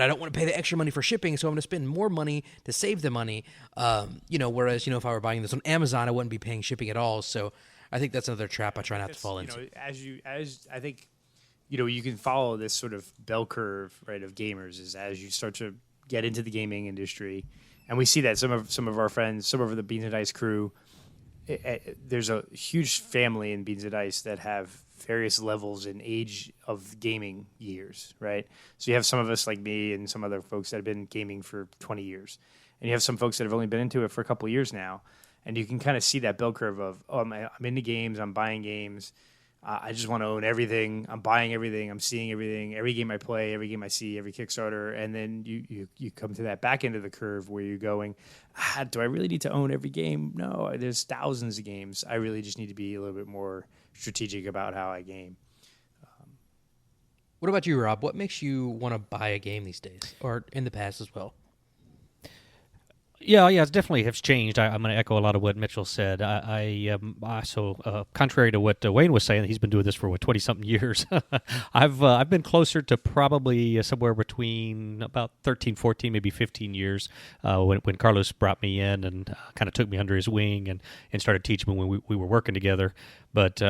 I don't want to pay the extra money for shipping, so I'm going to spend more money to save the money. Whereas, if I were buying this on Amazon, I wouldn't be paying shipping at all. So I think that's another trap I try not to fall into. As I think, you can follow this sort of bell curve, right, of gamers is as you start to get into the gaming industry, and we see that some of our friends, some of the Beans and Dice crew, there's a huge family in Beans and Dice that have various levels in age of gaming years, right? So you have some of us like me and some other folks that have been gaming for 20 years. And you have some folks that have only been into it for a couple of years now. And you can kind of see that bell curve of, oh, I'm into games, I'm buying games. I just want to own everything. I'm buying everything. I'm seeing everything. Every game I play, every game I see, every Kickstarter. And then you come to that back end of the curve where you're going, do I really need to own every game? No, there's thousands of games. I really just need to be a little bit more strategic about how I game. What about you, Rob? What makes you want to buy a game these days, or in the past as well? Yeah, it definitely has changed. I'm going to echo a lot of what Mitchell said. Contrary to what Wayne was saying, he's been doing this for 20-something years. I've been closer to probably somewhere between about 13, 14, maybe 15 years when Carlos brought me in and kind of took me under his wing and started teaching me when we were working together. But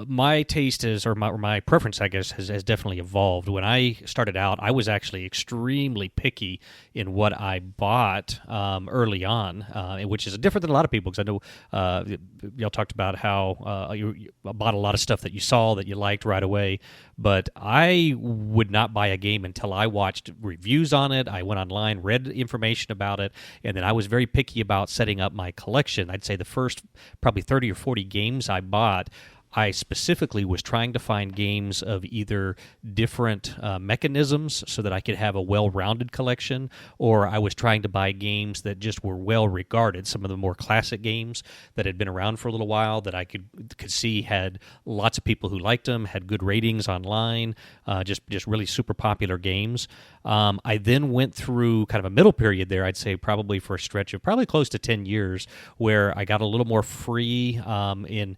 my taste or my preference, I guess, has definitely evolved. When I started out, I was actually extremely picky in what I bought early on, which is different than a lot of people, because I know y'all talked about how you bought a lot of stuff that you saw that you liked right away. But I would not buy a game until I watched reviews on it. I went online, read information about it, and then I was very picky about setting up my collection. I'd say the first probably 30 or 40 games I bought, I specifically was trying to find games of either different mechanisms so that I could have a well-rounded collection, or I was trying to buy games that just were well-regarded, some of the more classic games that had been around for a little while that I could see had lots of people who liked them, had good ratings online, just really super popular games. I then went through kind of a middle period there, I'd say probably for a stretch of probably close to 10 years, where I got a little more free in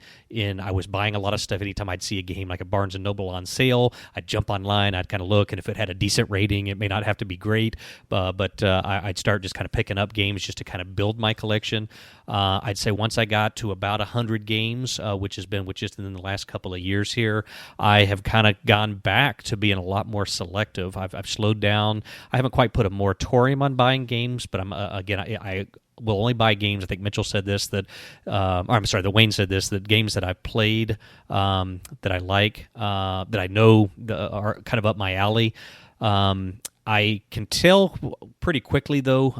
I was buying a lot of stuff anytime I'd see a game like a Barnes & Noble on sale. I'd jump online, I'd kind of look, and if it had a decent rating, it may not have to be great, but I'd start just kind of picking up games just to kind of build my collection. I'd say once I got to about 100 games, which has been just in the last couple of years here, I have kind of gone back to being a lot more selective. I've slowed down. I haven't quite put a moratorium on buying games, but I will only buy games. I think Mitchell said this, that Wayne said this, that games that I've played, that I like, that I know are kind of up my alley. I can tell pretty quickly, though,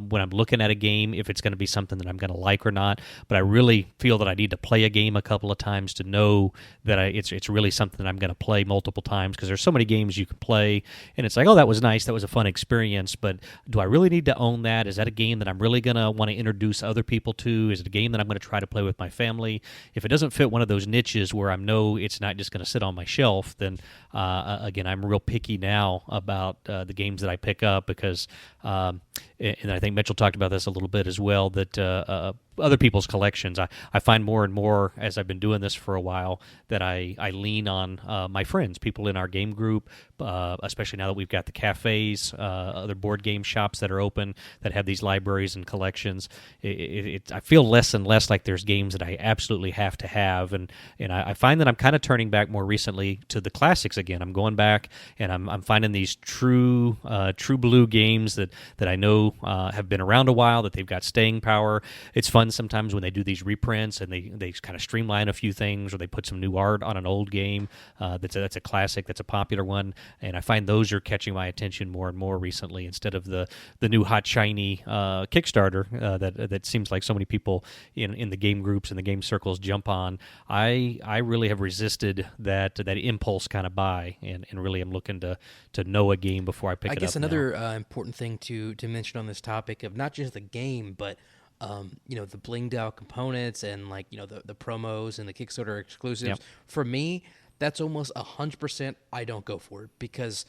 when I'm looking at a game, if it's going to be something that I'm going to like or not. But I really feel that I need to play a game a couple of times to know that it's really something that I'm going to play multiple times, because there's so many games you can play, and it's like, oh, that was nice, that was a fun experience, but do I really need to own that? Is that a game that I'm really going to want to introduce other people to? Is it a game that I'm going to try to play with my family? If it doesn't fit one of those niches where I know it's not just going to sit on my shelf, then, again, I'm real picky now about the games that I pick up, because and I think Mitchell talked about this a little bit as well, that other people's collections, I find more and more as I've been doing this for a while that I lean on my friends, people in our game group, especially now that we've got the cafes, other board game shops that are open that have these libraries and collections. I feel less and less like there's games that I absolutely have to have, and I find that I'm kind of turning back more recently to the classics again. I'm going back and I'm finding these true blue games that I know have been around a while, that they've got staying power. It's fun sometimes when they do these reprints and they kind of streamline a few things, or they put some new art on an old game that's a classic, that's a popular one, and I find those are catching my attention more and more recently, instead of the new hot shiny Kickstarter that seems like so many people in the game groups and the game circles jump on. I really have resisted that impulse kind of buy, and really am looking to know a game before I pick it up. I guess another important thing to mention on this topic of not just the game, but the blinged out components and the promos and the Kickstarter exclusives. Yep. For me, that's almost 100% I don't go for it, because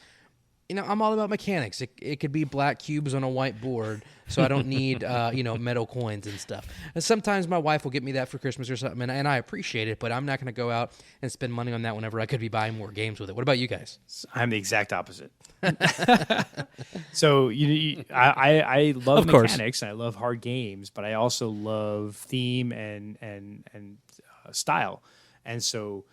I'm all about mechanics. It could be black cubes on a white board, so I don't need metal coins and stuff. And sometimes my wife will get me that for Christmas or something, and I appreciate it, but I'm not going to go out and spend money on that whenever I could be buying more games with it. What about you guys? I'm the exact opposite. So I love mechanics and I love hard games, but I also love theme and style. And so,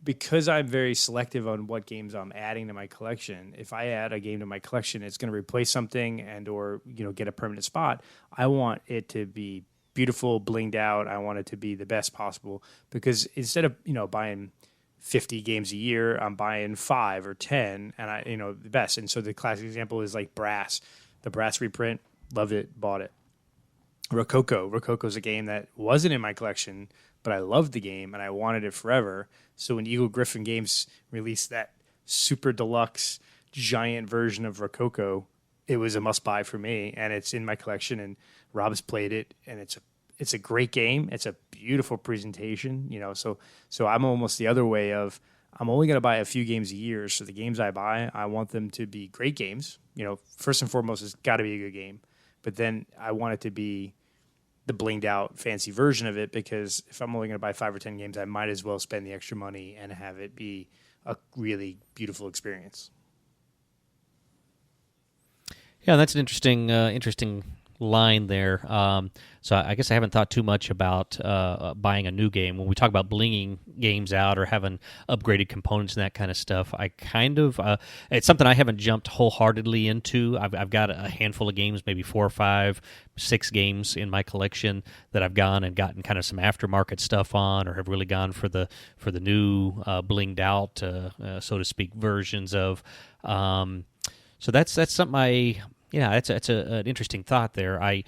because I'm very selective on what games I'm adding to my collection, if I add a game to my collection, it's going to replace something or get a permanent spot. I want it to be beautiful, blinged out. I want it to be the best possible, because instead of buying 50 games a year, I'm buying 5 or 10, and the best. And so the classic example is like Brass. The Brass reprint, loved it, bought it. Rococo is a game that wasn't in my collection, but I loved the game and I wanted it forever. So when Eagle Griffin Games released that super deluxe giant version of Rococo, it was a must buy for me, and it's in my collection. And Rob's played it, and it's a great game. It's a beautiful presentation, So I'm almost the other way of I'm only going to buy a few games a year. So the games I buy, I want them to be great games. First and foremost, it's got to be a good game, but then I want it to be the blinged out fancy version of it, because if I'm only going to buy 5 or 10 games, I might as well spend the extra money and have it be a really beautiful experience. Yeah, that's an interesting line there. So I guess I haven't thought too much about buying a new game. When we talk about blinging games out or having upgraded components and that kind of stuff, I kind of it's something I haven't jumped wholeheartedly into. I've got a handful of games, maybe 4 or 5, 6 games in my collection that I've gone and gotten kind of some aftermarket stuff on, or have really gone for the new blinged out, so to speak, versions of. So that's something that's an interesting thought there. I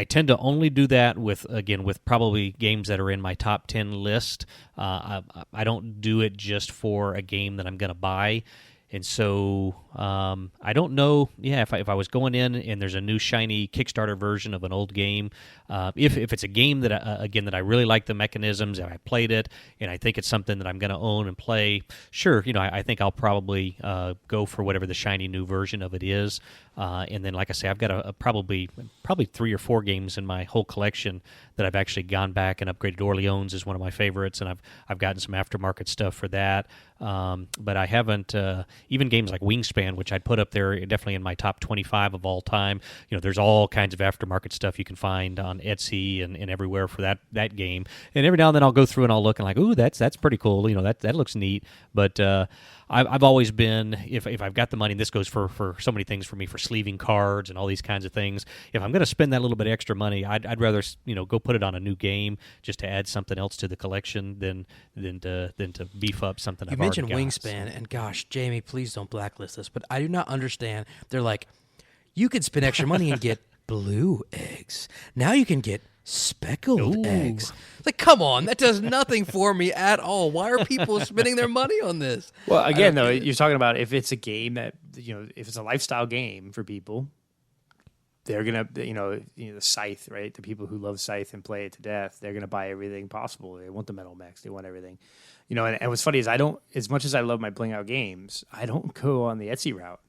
tend to only do that with probably games that are in my top 10 list. I don't do it just for a game that I'm going to buy. And so I don't know, if I was going in and there's a new shiny Kickstarter version of an old game, if it's a game that that I really like the mechanisms and I played it and I think it's something that I'm going to own and play, sure, I think I'll probably go for whatever the shiny new version of it is. And then, like I say, I've got probably 3 or 4 games in my whole collection that I've actually gone back and upgraded. Orleans is one of my favorites, and I've gotten some aftermarket stuff for that. But I haven't even games like Wingspan, which I'd put up there definitely in my top 25 of all time. There's all kinds of aftermarket stuff you can find on Etsy and everywhere for that game. And every now and then I'll go through and I'll look and like, ooh, that's pretty cool. That looks neat. But I've always been, if I've got the money, and this goes for so many things for me, for sleeving cards and all these kinds of things, if I'm going to spend that little bit of extra money, I'd rather go put it on a new game just to add something else to the collection than to beef up something I've already got. You mentioned Wingspan, and gosh, Jamie, please don't blacklist this, but I do not understand. They're like, you could spend extra money and get blue eggs. Now you can get speckled eggs. Like, come on, that does nothing for me at all. Why are people spending their money on this? Well, again, though, you're talking about if it's a game that, if it's a lifestyle game for people, they're going to, the Scythe, right? The people who love Scythe and play it to death, they're going to buy everything possible. They want the metal mechs. They want everything. And what's funny is as much as I love my bling out games, I don't go on the Etsy route.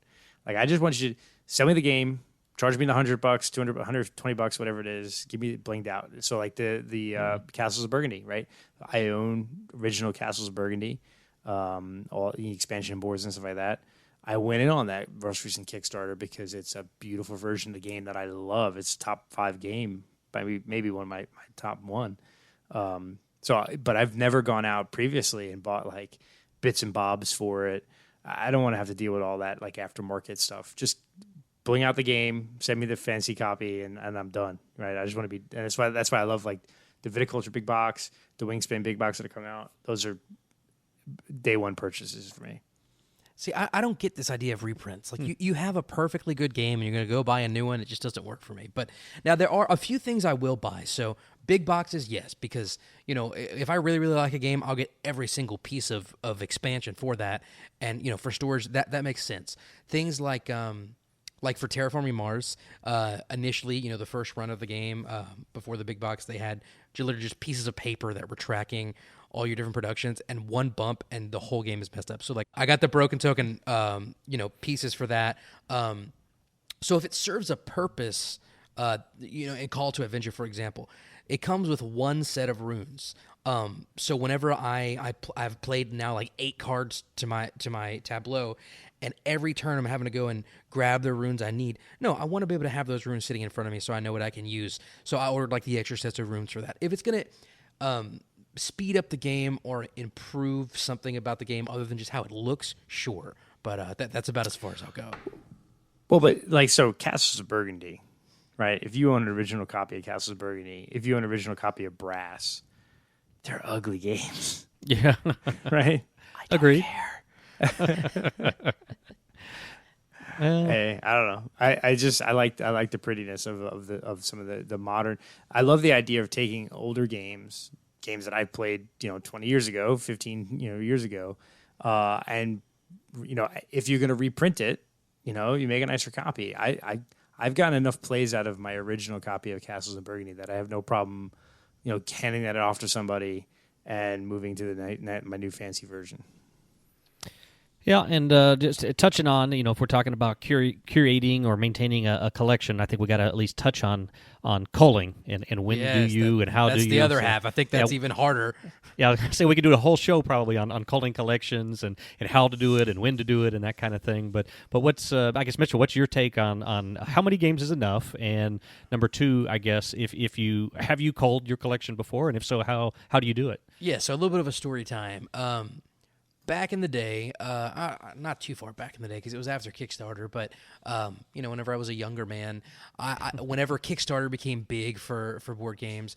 Like, I just want you to sell me the game, charge me the $100, $200, $120, whatever it is. Give me it blinged out. So like the Castles of Burgundy, right? I own original Castles of Burgundy, all the expansion boards and stuff like that. I went in on that most recent Kickstarter because it's a beautiful version of the game that I love. It's a top 5 game, maybe one of my top 1. But I've never gone out previously and bought like bits and bobs for it. I don't want to have to deal with all that like aftermarket stuff. Just bling out the game, send me the fancy copy, and I'm done. Right? I just want to be, and that's why I love like the Viticulture big box, the Wingspan big box that are coming out. Those are day one purchases for me. See, I don't get this idea of reprints. Like, you have a perfectly good game, and you're going to go buy a new one. It just doesn't work for me. But now there are a few things I will buy. So big boxes, yes, because, if I really, really like a game, I'll get every single piece of expansion for that. And, for storage, that makes sense. Things like for Terraforming Mars, initially, the first run of the game, before the big box, they had literally just pieces of paper that were tracking all your different productions, and one bump and the whole game is messed up. So like, I got the broken token, pieces for that. So if it serves a purpose, in Call to Adventure, for example, it comes with one set of runes. So whenever I've played now like 8 cards to my tableau, and every turn I'm having to go and grab the runes I need. No, I want to be able to have those runes sitting in front of me so I know what I can use. So I ordered like the extra sets of runes for that. If it's going to speed up the game or improve something about the game other than just how it looks, sure. But that's about as far as I'll go. Well, but like, so Castles of Burgundy, right? If you own an original copy of Castles of Burgundy, if you own an original copy of Brass, they're ugly games. Yeah. Right? Agreed. Hey, I don't know. I like the prettiness of some of the modern. I love the idea of taking older games that I've played 20 years ago, 15 years ago, and if you're going to reprint it, you make a nicer copy. I've gotten enough plays out of my original copy of Castles of Burgundy that I have no problem handing that off to somebody and moving to my new fancy version. Yeah, and just touching on, if we're talking about curating or maintaining a collection, I think we got to at least touch on culling and when do you and how do you. That's the other half. I think that's even harder. Yeah, so we could do a whole show probably on culling collections and how to do it and when to do it and that kind of thing. But what's I guess, Mitchell, what's your take on how many games is enough? And number two, I guess, if you have you culled your collection before, and if so, how do you do it? Yeah, so a little bit of a story time. Back in the day, not too far back in the day because it was after Kickstarter, but whenever I was a younger man, whenever Kickstarter became big for board games,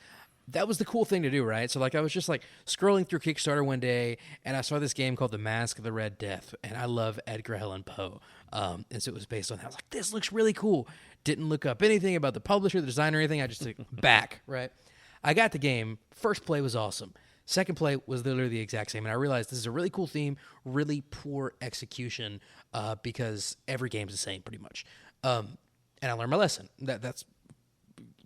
that was the cool thing to do, right? So I was just scrolling through Kickstarter one day, and I saw this game called The Mask of the Red Death, and I love Edgar Allan Poe, and so it was based on that. I was like, this looks really cool. Didn't look up anything about the publisher, the designer, or anything. I just took back, right? I got the game. First play was awesome. Second play was literally the exact same, and I realized this is a really cool theme, really poor execution, because every game's the same pretty much. And I learned my lesson. That's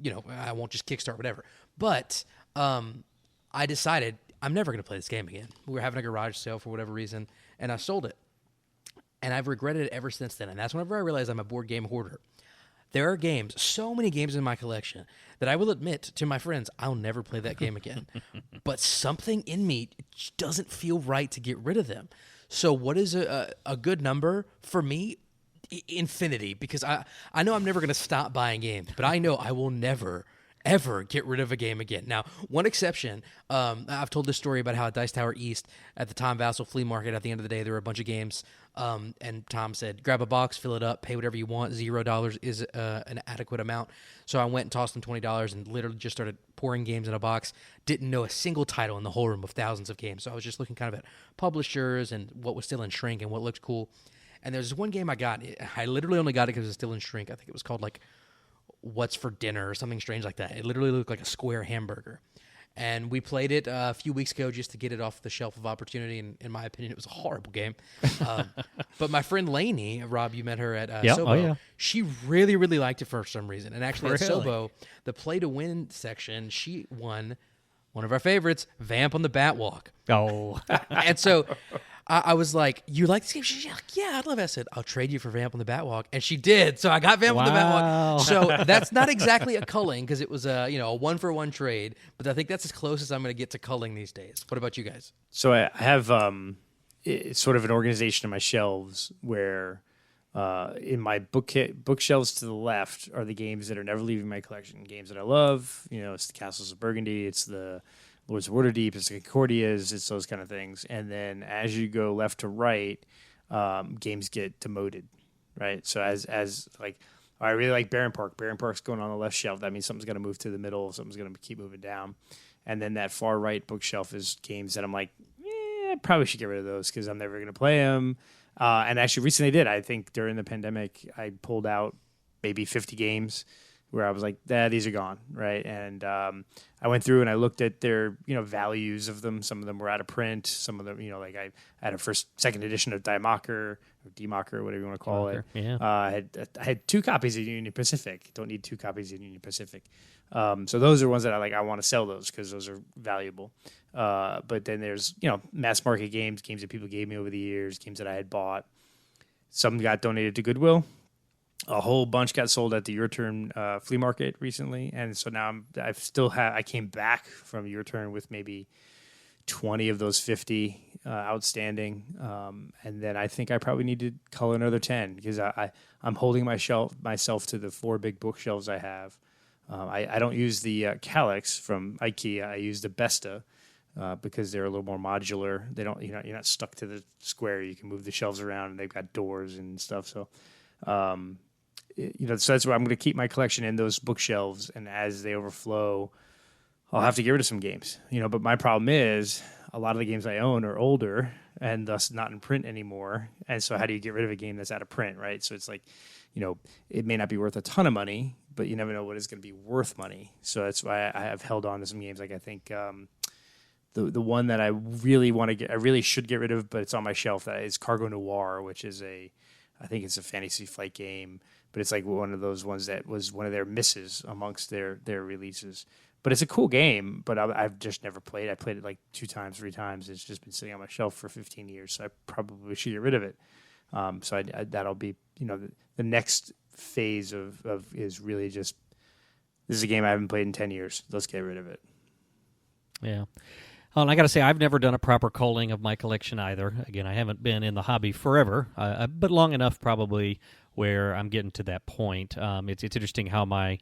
I won't just kickstart whatever. But I decided I'm never going to play this game again. We were having a garage sale for whatever reason, and I sold it. And I've regretted it ever since then, and that's whenever I realized I'm a board game hoarder. There are games, so many games in my collection, that I will admit to my friends, I'll never play that game again. But something in me doesn't feel right to get rid of them. So what is a good number for me? Infinity, because I know I'm never going to stop buying games, but I know I will never, ever get rid of a game again. Now, one exception, I've told this story about how at Dice Tower East, at the Tom Vassal flea market, at the end of the day, there were a bunch of games, and Tom said, grab a box, fill it up, pay whatever you want. $0 is an adequate amount. So I went and tossed him $20 and literally just started pouring games in a box. Didn't know a single title in the whole room of thousands of games. So I was just looking kind of at publishers and what was still in shrink and what looked cool. And there's one game I got. I literally only got it because it was still in shrink. I think it was called What's for Dinner or something strange like that. It literally looked like a square hamburger. And we played it a few weeks ago just to get it off the shelf of opportunity. And in my opinion, it was a horrible game. But my friend Lainey, Rob, you met her at Sobo. Oh, yeah. She really, really liked it for some reason. And actually Really? at Sobo, the play to win section, she won one of our favorites, Vamp on the Batwalk. Oh. And so I was like, you like this game? She's like, yeah, I'd love it. I said, I'll trade you for Vamp on the Batwalk. And she did. So I got Vamp on the Wow. Batwalk. So that's not exactly a culling because it was a 1-for-1 trade. But I think that's as close as I'm going to get to culling these days. What about you guys? So I have it's sort of an organization in my shelves where in my bookshelves to the left are the games that are never leaving my collection. Games that I love. It's the Castles of Burgundy. It's the Lords of Waterdeep, it's the Concordias, it's those kind of things. And then as you go left to right, games get demoted, right? So as I really like Barron Park. Barron Park's going on the left shelf. That means something's going to move to the middle. Something's going to keep moving down. And then that far right bookshelf is games that I'm like, I probably should get rid of those because I'm never going to play them. And actually recently I did. I think during the pandemic, I pulled out maybe 50 games where I was like, these are gone, right? And I went through and I looked at their, values of them. Some of them were out of print. Some of them, I had a second edition of Diemocker or Democker, whatever you want to call it. Yeah. I had 2 copies of Union Pacific. Don't need 2 copies of Union Pacific. So those are ones that I want to sell those because those are valuable. But then there's, mass market games that people gave me over the years, games that I had bought. Some got donated to Goodwill. A whole bunch got sold at the Your Turn flea market recently, and so now I came back from Your Turn with maybe 20 of those 50 outstanding, and then I think I probably need to cull another 10 because I'm holding myself to the 4 big bookshelves I have. I don't use the Calyx from IKEA. I use the Besta because they're a little more modular. They don't you're not stuck to the square. You can move the shelves around, and they've got doors and stuff. So. So that's where I'm going to keep my collection in those bookshelves, and as they overflow, I'll have to get rid of some games. But my problem is a lot of the games I own are older and thus not in print anymore. And so how do you get rid of a game that's out of print, right? So it's like, it may not be worth a ton of money, but you never know what is going to be worth money. So that's why I have held on to some games. Like I think the one that I really should get rid of, but it's on my shelf, that is Cargo Noir, which is I think it's a fantasy flight game, but it's like one of those ones that was one of their misses amongst their releases. But it's a cool game, but I've just never played. I played it like 2 times, 3 times. It's just been sitting on my shelf for 15 years, so I probably should get rid of it. So that'll be, the next phase of is really just, this is a game I haven't played in 10 years. Let's get rid of it. Yeah. And I got to say, I've never done a proper culling of my collection either. Again, I haven't been in the hobby forever, but long enough probably where I'm getting to that point. It's interesting how my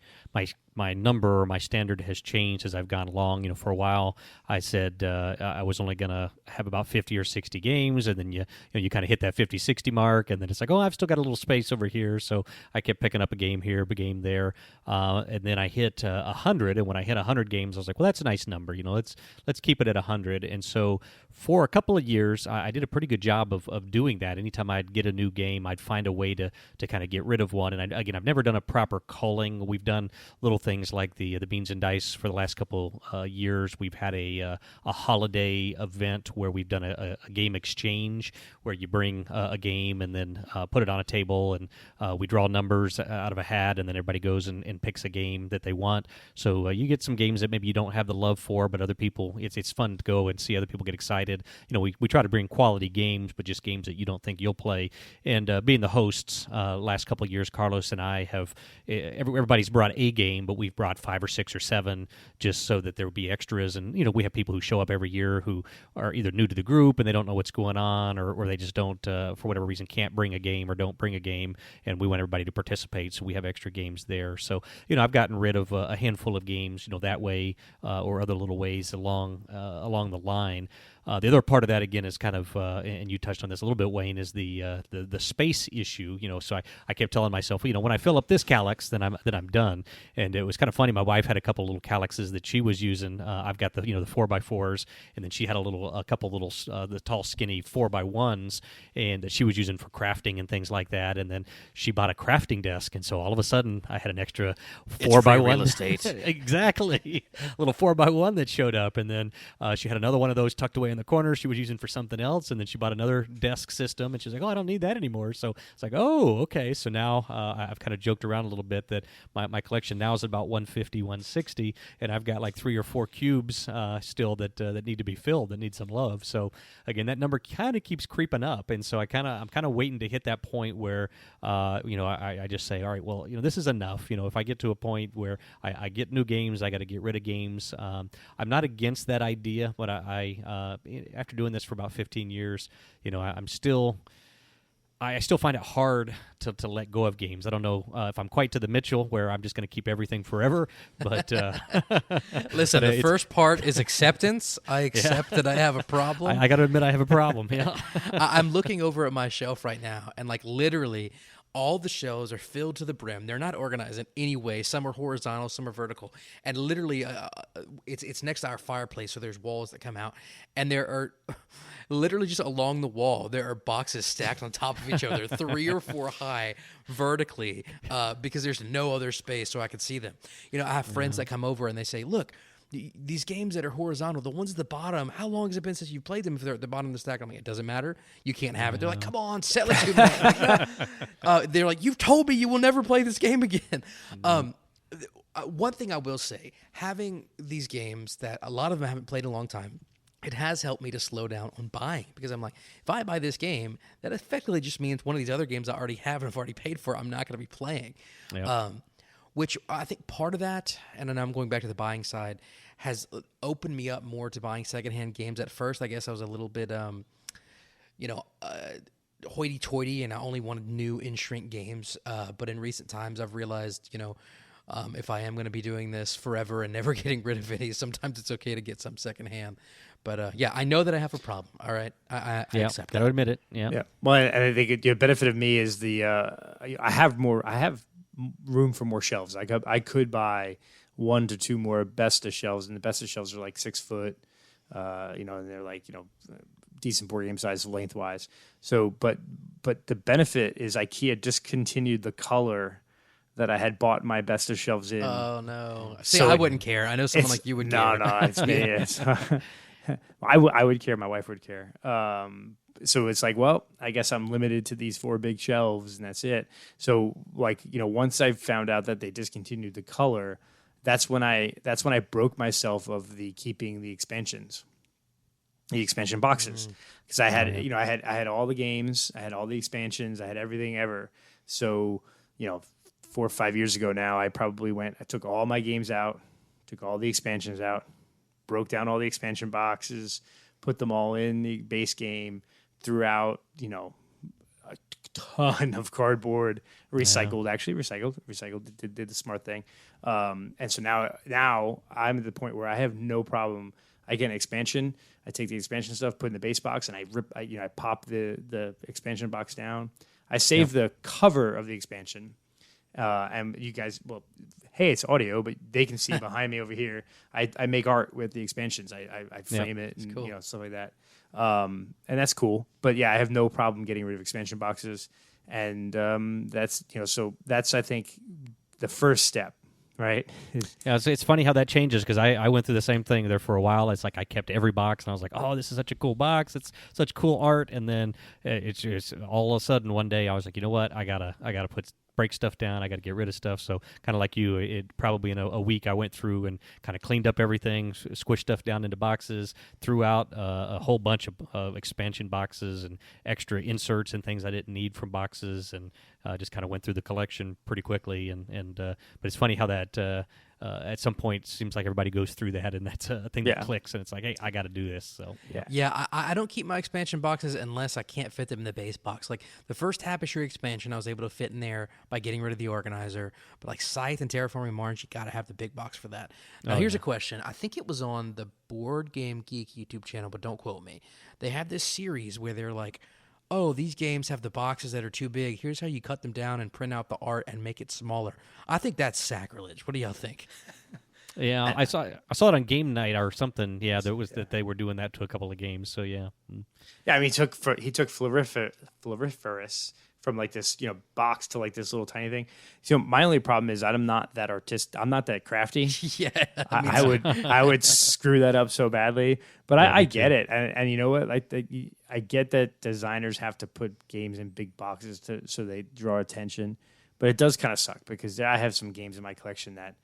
number or my standard has changed as I've gone along. For a while I said I was only going to have about 50 or 60 games, and then you kind of hit that 50, 60 mark, and then it's like, oh, I've still got a little space over here, so I kept picking up a game here, a game there, and then I hit 100, and when I hit 100 games, I was like, well, that's a nice number. Let's keep it at 100. And so for a couple of years, I did a pretty good job of doing that. Anytime I'd get a new game, I'd find a way to kind of get rid of one. And I've never done a proper culling. We've done little things like the Beans and Dice for the last couple years. We've had a holiday event where we've done a game exchange where you bring a game and then put it on a table, and we draw numbers out of a hat, and then everybody goes and picks a game that they want. So you get some games that maybe you don't have the love for, but other people, it's fun to go and see other people get excited. We try to bring quality games, but just games that you don't think you'll play. And being the hosts, last couple of years, Carlos and I have, everybody's brought a game, but we've brought 5 or 6 or 7 just so that there would be extras. And, we have people who show up every year who are either new to the group and they don't know what's going on, or they just don't, for whatever reason, can't bring a game or don't bring a game. And we want everybody to participate, so we have extra games there. So, I've gotten rid of a handful of games, that way, or other little ways along the line. The other part of that, again, is kind of, and you touched on this a little bit, Wayne, is the space issue. So I kept telling myself, when I fill up this calyx, then I'm done. And it was kind of funny. My wife had a couple little calyxes that she was using. I've got the 4x4s, and then she had a couple little the tall, skinny 4x1s, and that she was using for crafting and things like that. And then she bought a crafting desk, and so all of a sudden I had an extra 4x1 real estate. Exactly, little 4x1 that showed up, and then she had another one of those tucked away in the corner she was using for something else, and then she bought another desk system, and she's like, oh, I don't need that anymore. So it's like, oh, okay. So now I've kind of joked around a little bit that my collection now is about 150, 160, and I've got like 3 or 4 cubes still that need to be filled, that need some love. So again, that number kind of keeps creeping up, and so I'm kind of waiting to hit that point where I just say, all right, well, this is enough. If I get to a point where I get new games, I got to get rid of games. I'm not against that idea, but I after doing this for about 15 years, I still find it hard to let go of games. I don't know if I'm quite to the Mitchell where I'm just going to keep everything forever, but listen, the first part is acceptance. I accept that I have a problem. I got to admit I have a problem. Yeah, I'm looking over at my shelf right now, and like literally all the shelves are filled to the brim. They're not organized in any way. Some are horizontal, some are vertical. And literally, it's next to our fireplace, so there's walls that come out. And there are literally just along the wall, there are boxes stacked on top of each other, 3 or 4 high vertically, because there's no other space so I can see them. I have friends that come over and they say, look, these games that are horizontal, the ones at the bottom, how long has it been since you played them? If they're at the bottom of the stack, I'm like, it doesn't matter. You can't have it. They're like, come on, sell it to me. They're like, you've told me you will never play this game again. One thing I will say, having these games that a lot of them I haven't played in a long time, it has helped me to slow down on buying, because I'm like, if I buy this game, that effectively just means one of these other games I already have and I've already paid for, I'm not going to be playing. Yep. Which I think part of that, and then I'm going back to the buying side, has opened me up more to buying secondhand games. At first, I guess I was a little bit, hoity-toity, and I only wanted new in-shrink games. But in recent times, I've realized, if I am going to be doing this forever and never getting rid of any, sometimes it's okay to get some secondhand. But I know that I have a problem. All right, I accept that. Gotta admit it. Yeah. Well, and I think the benefit of me is I have room for more shelves. I could buy 1 to 2 more Besta shelves, and the Besta shelves are like 6 foot. and they're like, decent board game size lengthwise. So, but the benefit is IKEA discontinued the color that I had bought my best of shelves in. Oh no! See, So I wouldn't care. I know someone like you would care. No, it's me. I would care. My wife would care. So it's like, well, I guess I'm limited to these 4 big shelves, and that's it. So, once I found out that they discontinued the color, that's when I broke myself of keeping the expansion boxes, because I had all the games, I had all the expansions, I had everything ever. So 4 or 5 years ago now, I took all my games out, took all the expansions out, broke down all the expansion boxes, put them all in the base game, threw out a ton of cardboard, recycled, did the smart thing. And so now I'm at the point where I have no problem. I get an expansion, I take the expansion stuff, put it in the base box, and I pop the expansion box down. I save the cover of the expansion. And you guys, hey, it's audio, but they can see behind me over here. I make art with the expansions. I frame it and cool. Stuff like that. And that's cool. But yeah, I have no problem getting rid of expansion boxes. And that's I think the first step, right? Yeah, it's funny how that changes, because I went through the same thing there for a while. It's like I kept every box, and I was like, oh, this is such a cool box. It's such cool art. And then it's just all of a sudden one day I was like, you know what? I gotta break stuff down. I got to get rid of stuff. So kind of like you, it probably in a week I went through and kind of cleaned up everything, squished stuff down into boxes, threw out a whole bunch of expansion boxes and extra inserts and things I didn't need from boxes, and just kind of went through the collection pretty quickly. But it's funny how that at some point seems like everybody goes through that, and that's a thing that clicks, and it's like, hey, I got to do this. So I don't keep my expansion boxes unless I can't fit them in the base box. Like the first Tapestry expansion, I was able to fit in there by getting rid of the organizer. But like Scythe and Terraforming Mars, you got to have the big box for that. Now here's a question. I think it was on the Board Game Geek YouTube channel, but don't quote me. They have this series where they're like, oh, these games have the boxes that are too big. Here's how you cut them down and print out the art and make it smaller. I think that's sacrilege. What do y'all think? Yeah, I saw it on Game Night or something. Yeah, there was that they were doing that to a couple of games. So yeah. Yeah, I mean, he took Floriferous from like this box to like this little tiny thing. So my only problem is I'm not that I'm not that crafty. Yeah, I would screw that up so badly. But I get it, and you know what? I get that designers have to put games in big boxes so they draw attention. But it does kind of suck, because I have some games in my collection that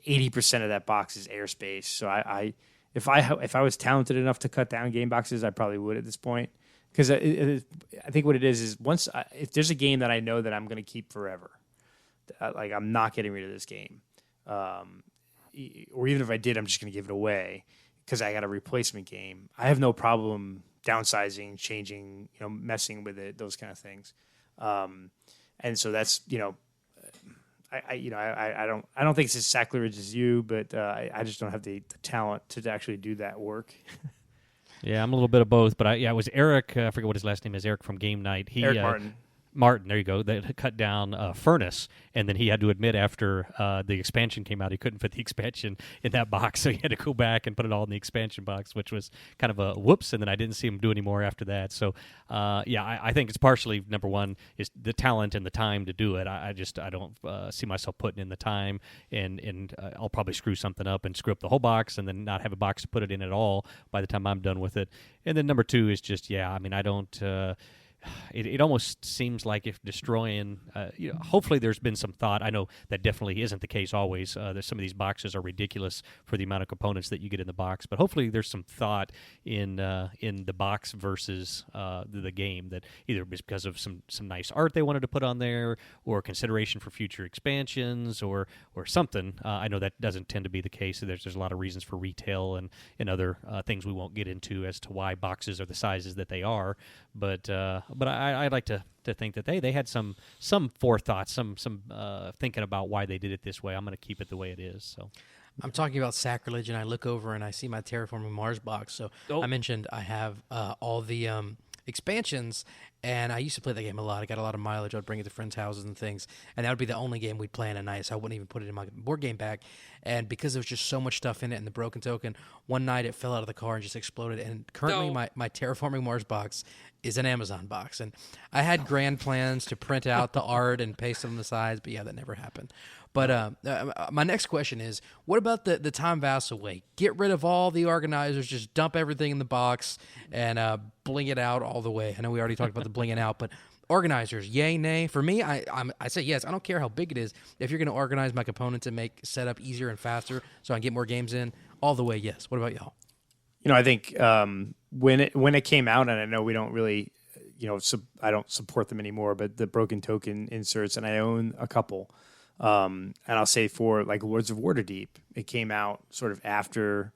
80% of that box is airspace. So if I was talented enough to cut down game boxes, I probably would at this point. Because I think what it is if there's a game that I know that I'm going to keep forever, like I'm not getting rid of this game, or even if I did, I'm just going to give it away because I got a replacement game. I have no problem downsizing, changing, messing with it, those kind of things. And so that's I don't think it's as sacrilege as you, but I just don't have the talent to actually do that work. Yeah, I'm a little bit of both, but it was Eric. I forget what his last name is. Eric from Game Night. Eric Martin, there you go. They cut down Furnace, and then he had to admit after the expansion came out, he couldn't fit the expansion in that box, so he had to go back and put it all in the expansion box, which was kind of a whoops. And then I didn't see him do any more after that. So I think it's partially, number one, is the talent and the time to do it. I don't see myself putting in the time, and I'll probably screw something up and screw up the whole box, and then not have a box to put it in at all by the time I'm done with it. And then number two is just I don't. It almost seems like if destroying, hopefully there's been some thought. I know that definitely isn't the case always. There's some of these boxes are ridiculous for the amount of components that you get in the box, but hopefully there's some thought in the box versus the game, that either it's because of some nice art they wanted to put on there, or consideration for future expansions, or something. I know that doesn't tend to be the case. There's a lot of reasons for retail and other things we won't get into as to why boxes are the sizes that they are, but I'd like to think that they had some forethought, some thinking about why they did it this way. I'm going to keep it the way it is. So I'm talking about sacrilege, and I look over and I see my Terraforming Mars box. So I mentioned I have all the expansions, and I used to play that game a lot. I got a lot of mileage. I'd bring it to friends' houses and things, and that would be the only game we'd play in a night, so I wouldn't even put it in my board game bag. And because there was just so much stuff in it and the broken token, one night it fell out of the car and just exploded. And currently my Terraforming Mars box is an Amazon box. And I had grand plans to print out the art and paste it on the sides, but yeah, that never happened. But my next question is, what about the Tom Vassal way? Get rid of all the organizers, just dump everything in the box and bling it out all the way. I know we already talked about the blinging out, but organizers, yay, nay? For me, I say yes. I don't care how big it is. If you're going to organize my components and make setup easier and faster so I can get more games in, all the way, yes. What about y'all? I think when it came out, and I know we don't really, I don't support them anymore, but the broken token inserts, and I own a couple. And I'll say for like Lords of Waterdeep, it came out sort of after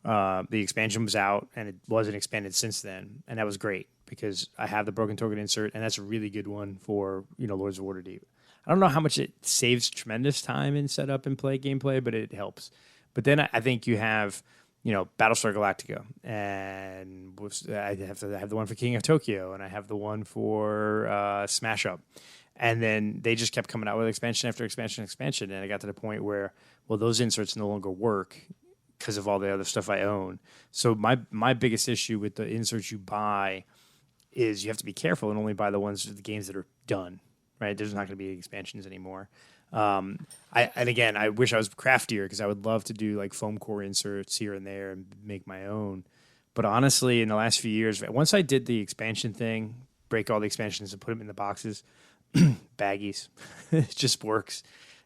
the expansion was out, and it wasn't expanded since then, and that was great because I have the broken token insert, and that's a really good one for Lords of Waterdeep. I don't know how much it saves tremendous time in setup and gameplay, but it helps. But then I think you have Battlestar Galactica, and I have the one for King of Tokyo, and I have the one for Smash Up. And then they just kept coming out with expansion after expansion, and I got to the point where, well, those inserts no longer work because of all the other stuff I own. So my biggest issue with the inserts you buy is you have to be careful and only buy the games that are done, right? There's not going to be expansions anymore. And again, I wish I was craftier because I would love to do like foam core inserts here and there and make my own. But honestly, in the last few years, once I did the expansion thing, break all the expansions and put them in the boxes, baggies, it just works.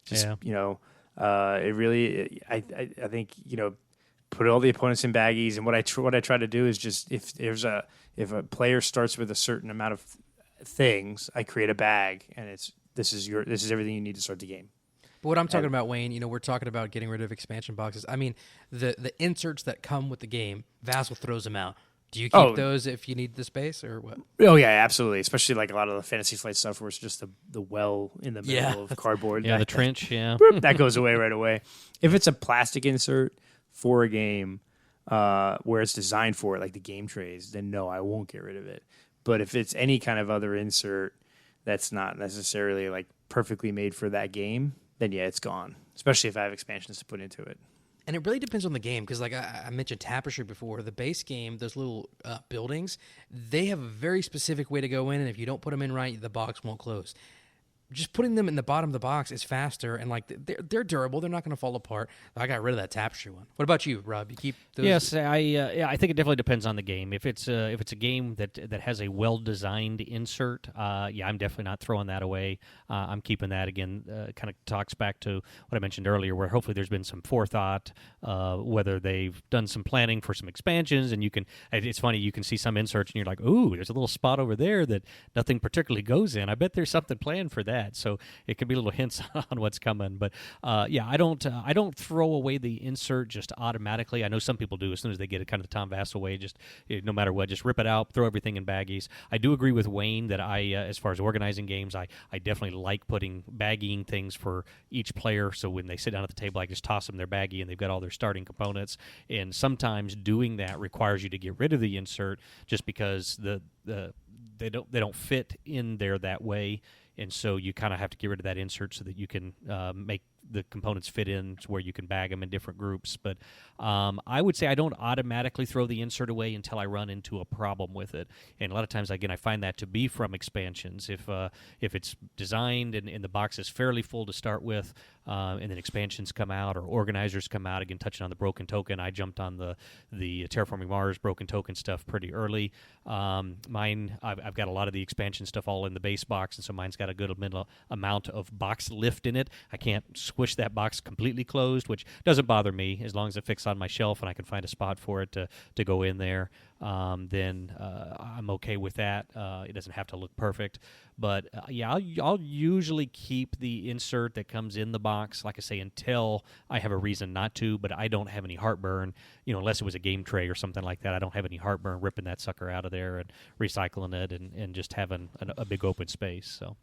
It really, I think, put all the opponents in baggies. And what I try to do is just, if a player starts with a certain amount of things, I create a bag, and this is everything you need to start the game. But what I'm talking about, Wayne, we're talking about getting rid of expansion boxes. I mean, the inserts that come with the game, Vassal throws them out. Do you keep those if you need the space, or what? Oh, yeah, absolutely. Especially like a lot of the Fantasy Flight stuff where it's just the well in the middle of cardboard. Yeah, the trench, yeah. That goes away right away. If it's a plastic insert for a game where it's designed for it, like the game trays, then no, I won't get rid of it. But if it's any kind of other insert that's not necessarily like perfectly made for that game, then yeah, it's gone. Especially if I have expansions to put into it. And it really depends on the game because, like I mentioned Tapestry before, the base game, those little buildings, they have a very specific way to go in, and if you don't put them in right, the box won't close. Just putting them in the bottom of the box is faster, and like they're durable. They're not going to fall apart. I got rid of that Tapestry one. What about you, Rob? You keep those? Yes, I think it definitely depends on the game. If it's a game that has a well designed insert, I'm definitely not throwing that away. I'm keeping that. Again, kind of talks back to what I mentioned earlier, where hopefully there's been some forethought, whether they've done some planning for some expansions, and you can. It's funny, you can see some inserts and you're like, ooh, there's a little spot over there that nothing particularly goes in. I bet there's something planned for that. So it could be little hints on what's coming. But I don't throw away the insert just automatically. I know some people do as soon as they get it, kind of the Tom Vassal way. Just no matter what, just rip it out, throw everything in baggies. I do agree with Wayne that as far as organizing games, I definitely like putting baggying things for each player. So when they sit down at the table, I just toss them their baggie and they've got all their starting components. And sometimes doing that requires you to get rid of the insert just because they don't fit in there that way. And so you kind of have to get rid of that insert so that you can make the components fit in to where you can bag them in different groups. But I would say I don't automatically throw the insert away until I run into a problem with it. And a lot of times, again, I find that to be from expansions. If it's designed and the box is fairly full to start with, and then expansions come out or organizers come out, again, touching on the broken token, I jumped on the Terraforming Mars broken token stuff pretty early. Mine, I've got a lot of the expansion stuff all in the base box, and so mine's got a good amount of box lift in it. I can't squish that box completely closed, which doesn't bother me as long as it fits on my shelf and I can find a spot for it to go in there. Then I'm okay with that. It doesn't have to look perfect. But I'll usually keep the insert that comes in the box, like I say, until I have a reason not to, but I don't have any heartburn, unless it was a game tray or something like that. I don't have any heartburn ripping that sucker out of there and recycling it and just having a big open space. So.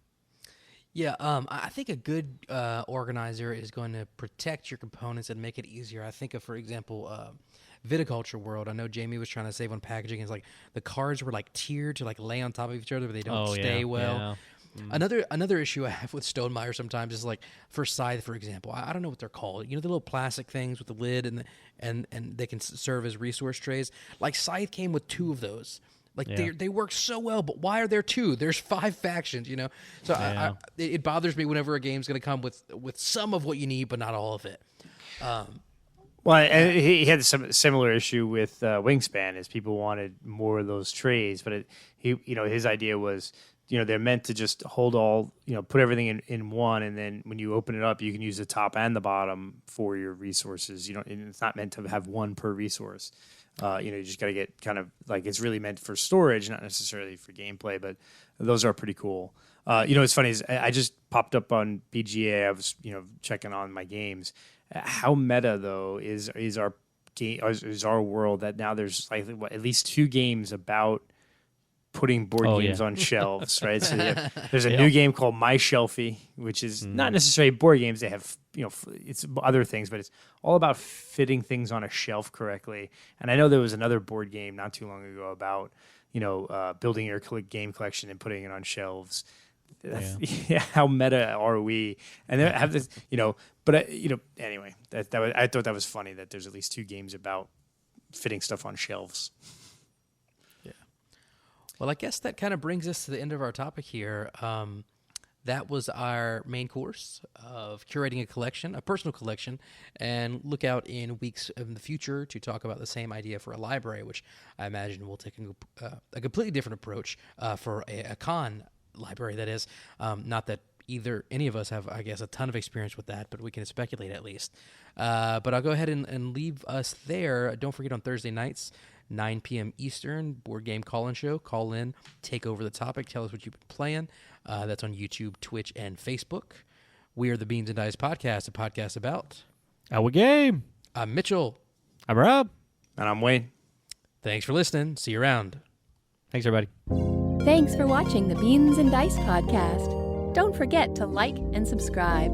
Yeah, I think a good organizer is going to protect your components and make it easier. I think of, for example, viticulture world. I know Jamie was trying to save on packaging. It's like the cards were like tiered to like lay on top of each other, but they don't stay well. Yeah. Another issue I have with Stonemeyer sometimes is like for Scythe, for example. I don't know what they're called. You know, the little plastic things with the lid and they can serve as resource trays. Like Scythe came with 2 of those. Like they work so well, but why are there 2? There's 5 factions, you know. So it bothers me whenever a game's going to come with some of what you need, but not all of it. Well, and he had some similar issue with Wingspan, is people wanted more of those trays, but his idea was, they're meant to just hold all, put everything in one, and then when you open it up, you can use the top and the bottom for your resources. It's not meant to have one per resource. You just got to get kind of like, it's really meant for storage, not necessarily for gameplay, but those are pretty cool. It's funny is I just popped up on BGA. I was, checking on my games. How meta though is our game, is our world, that now there's like at least 2 games about putting board games on shelves, right? So there's a new game called My Shelfie, which is not necessarily board games. They have, it's other things, but it's all about fitting things on a shelf correctly. And I know there was another board game not too long ago about, building your game collection and putting it on shelves. How meta are we? And they have this, but anyway, I thought that was funny that there's at least 2 games about fitting stuff on shelves. Well, I guess that kind of brings us to the end of our topic here. That was our main course of curating a collection, a personal collection, and look out in weeks in the future to talk about the same idea for a library, which I imagine will take a completely different approach for a con library, that is. Not that any of us have, I guess, a ton of experience with that, but we can speculate at least. But I'll go ahead and leave us there. Don't forget on Thursday nights, 9 p.m. Eastern, board game call-in show. Call in, take over the topic, tell us what you've been playing. That's on YouTube, Twitch, and Facebook. We are the Beans and Dice Podcast, a podcast about our game. I'm Mitchell. I'm Rob. And I'm Wayne. Thanks for listening. See you around. Thanks, everybody. Thanks for watching the Beans and Dice Podcast. Don't forget to like and subscribe.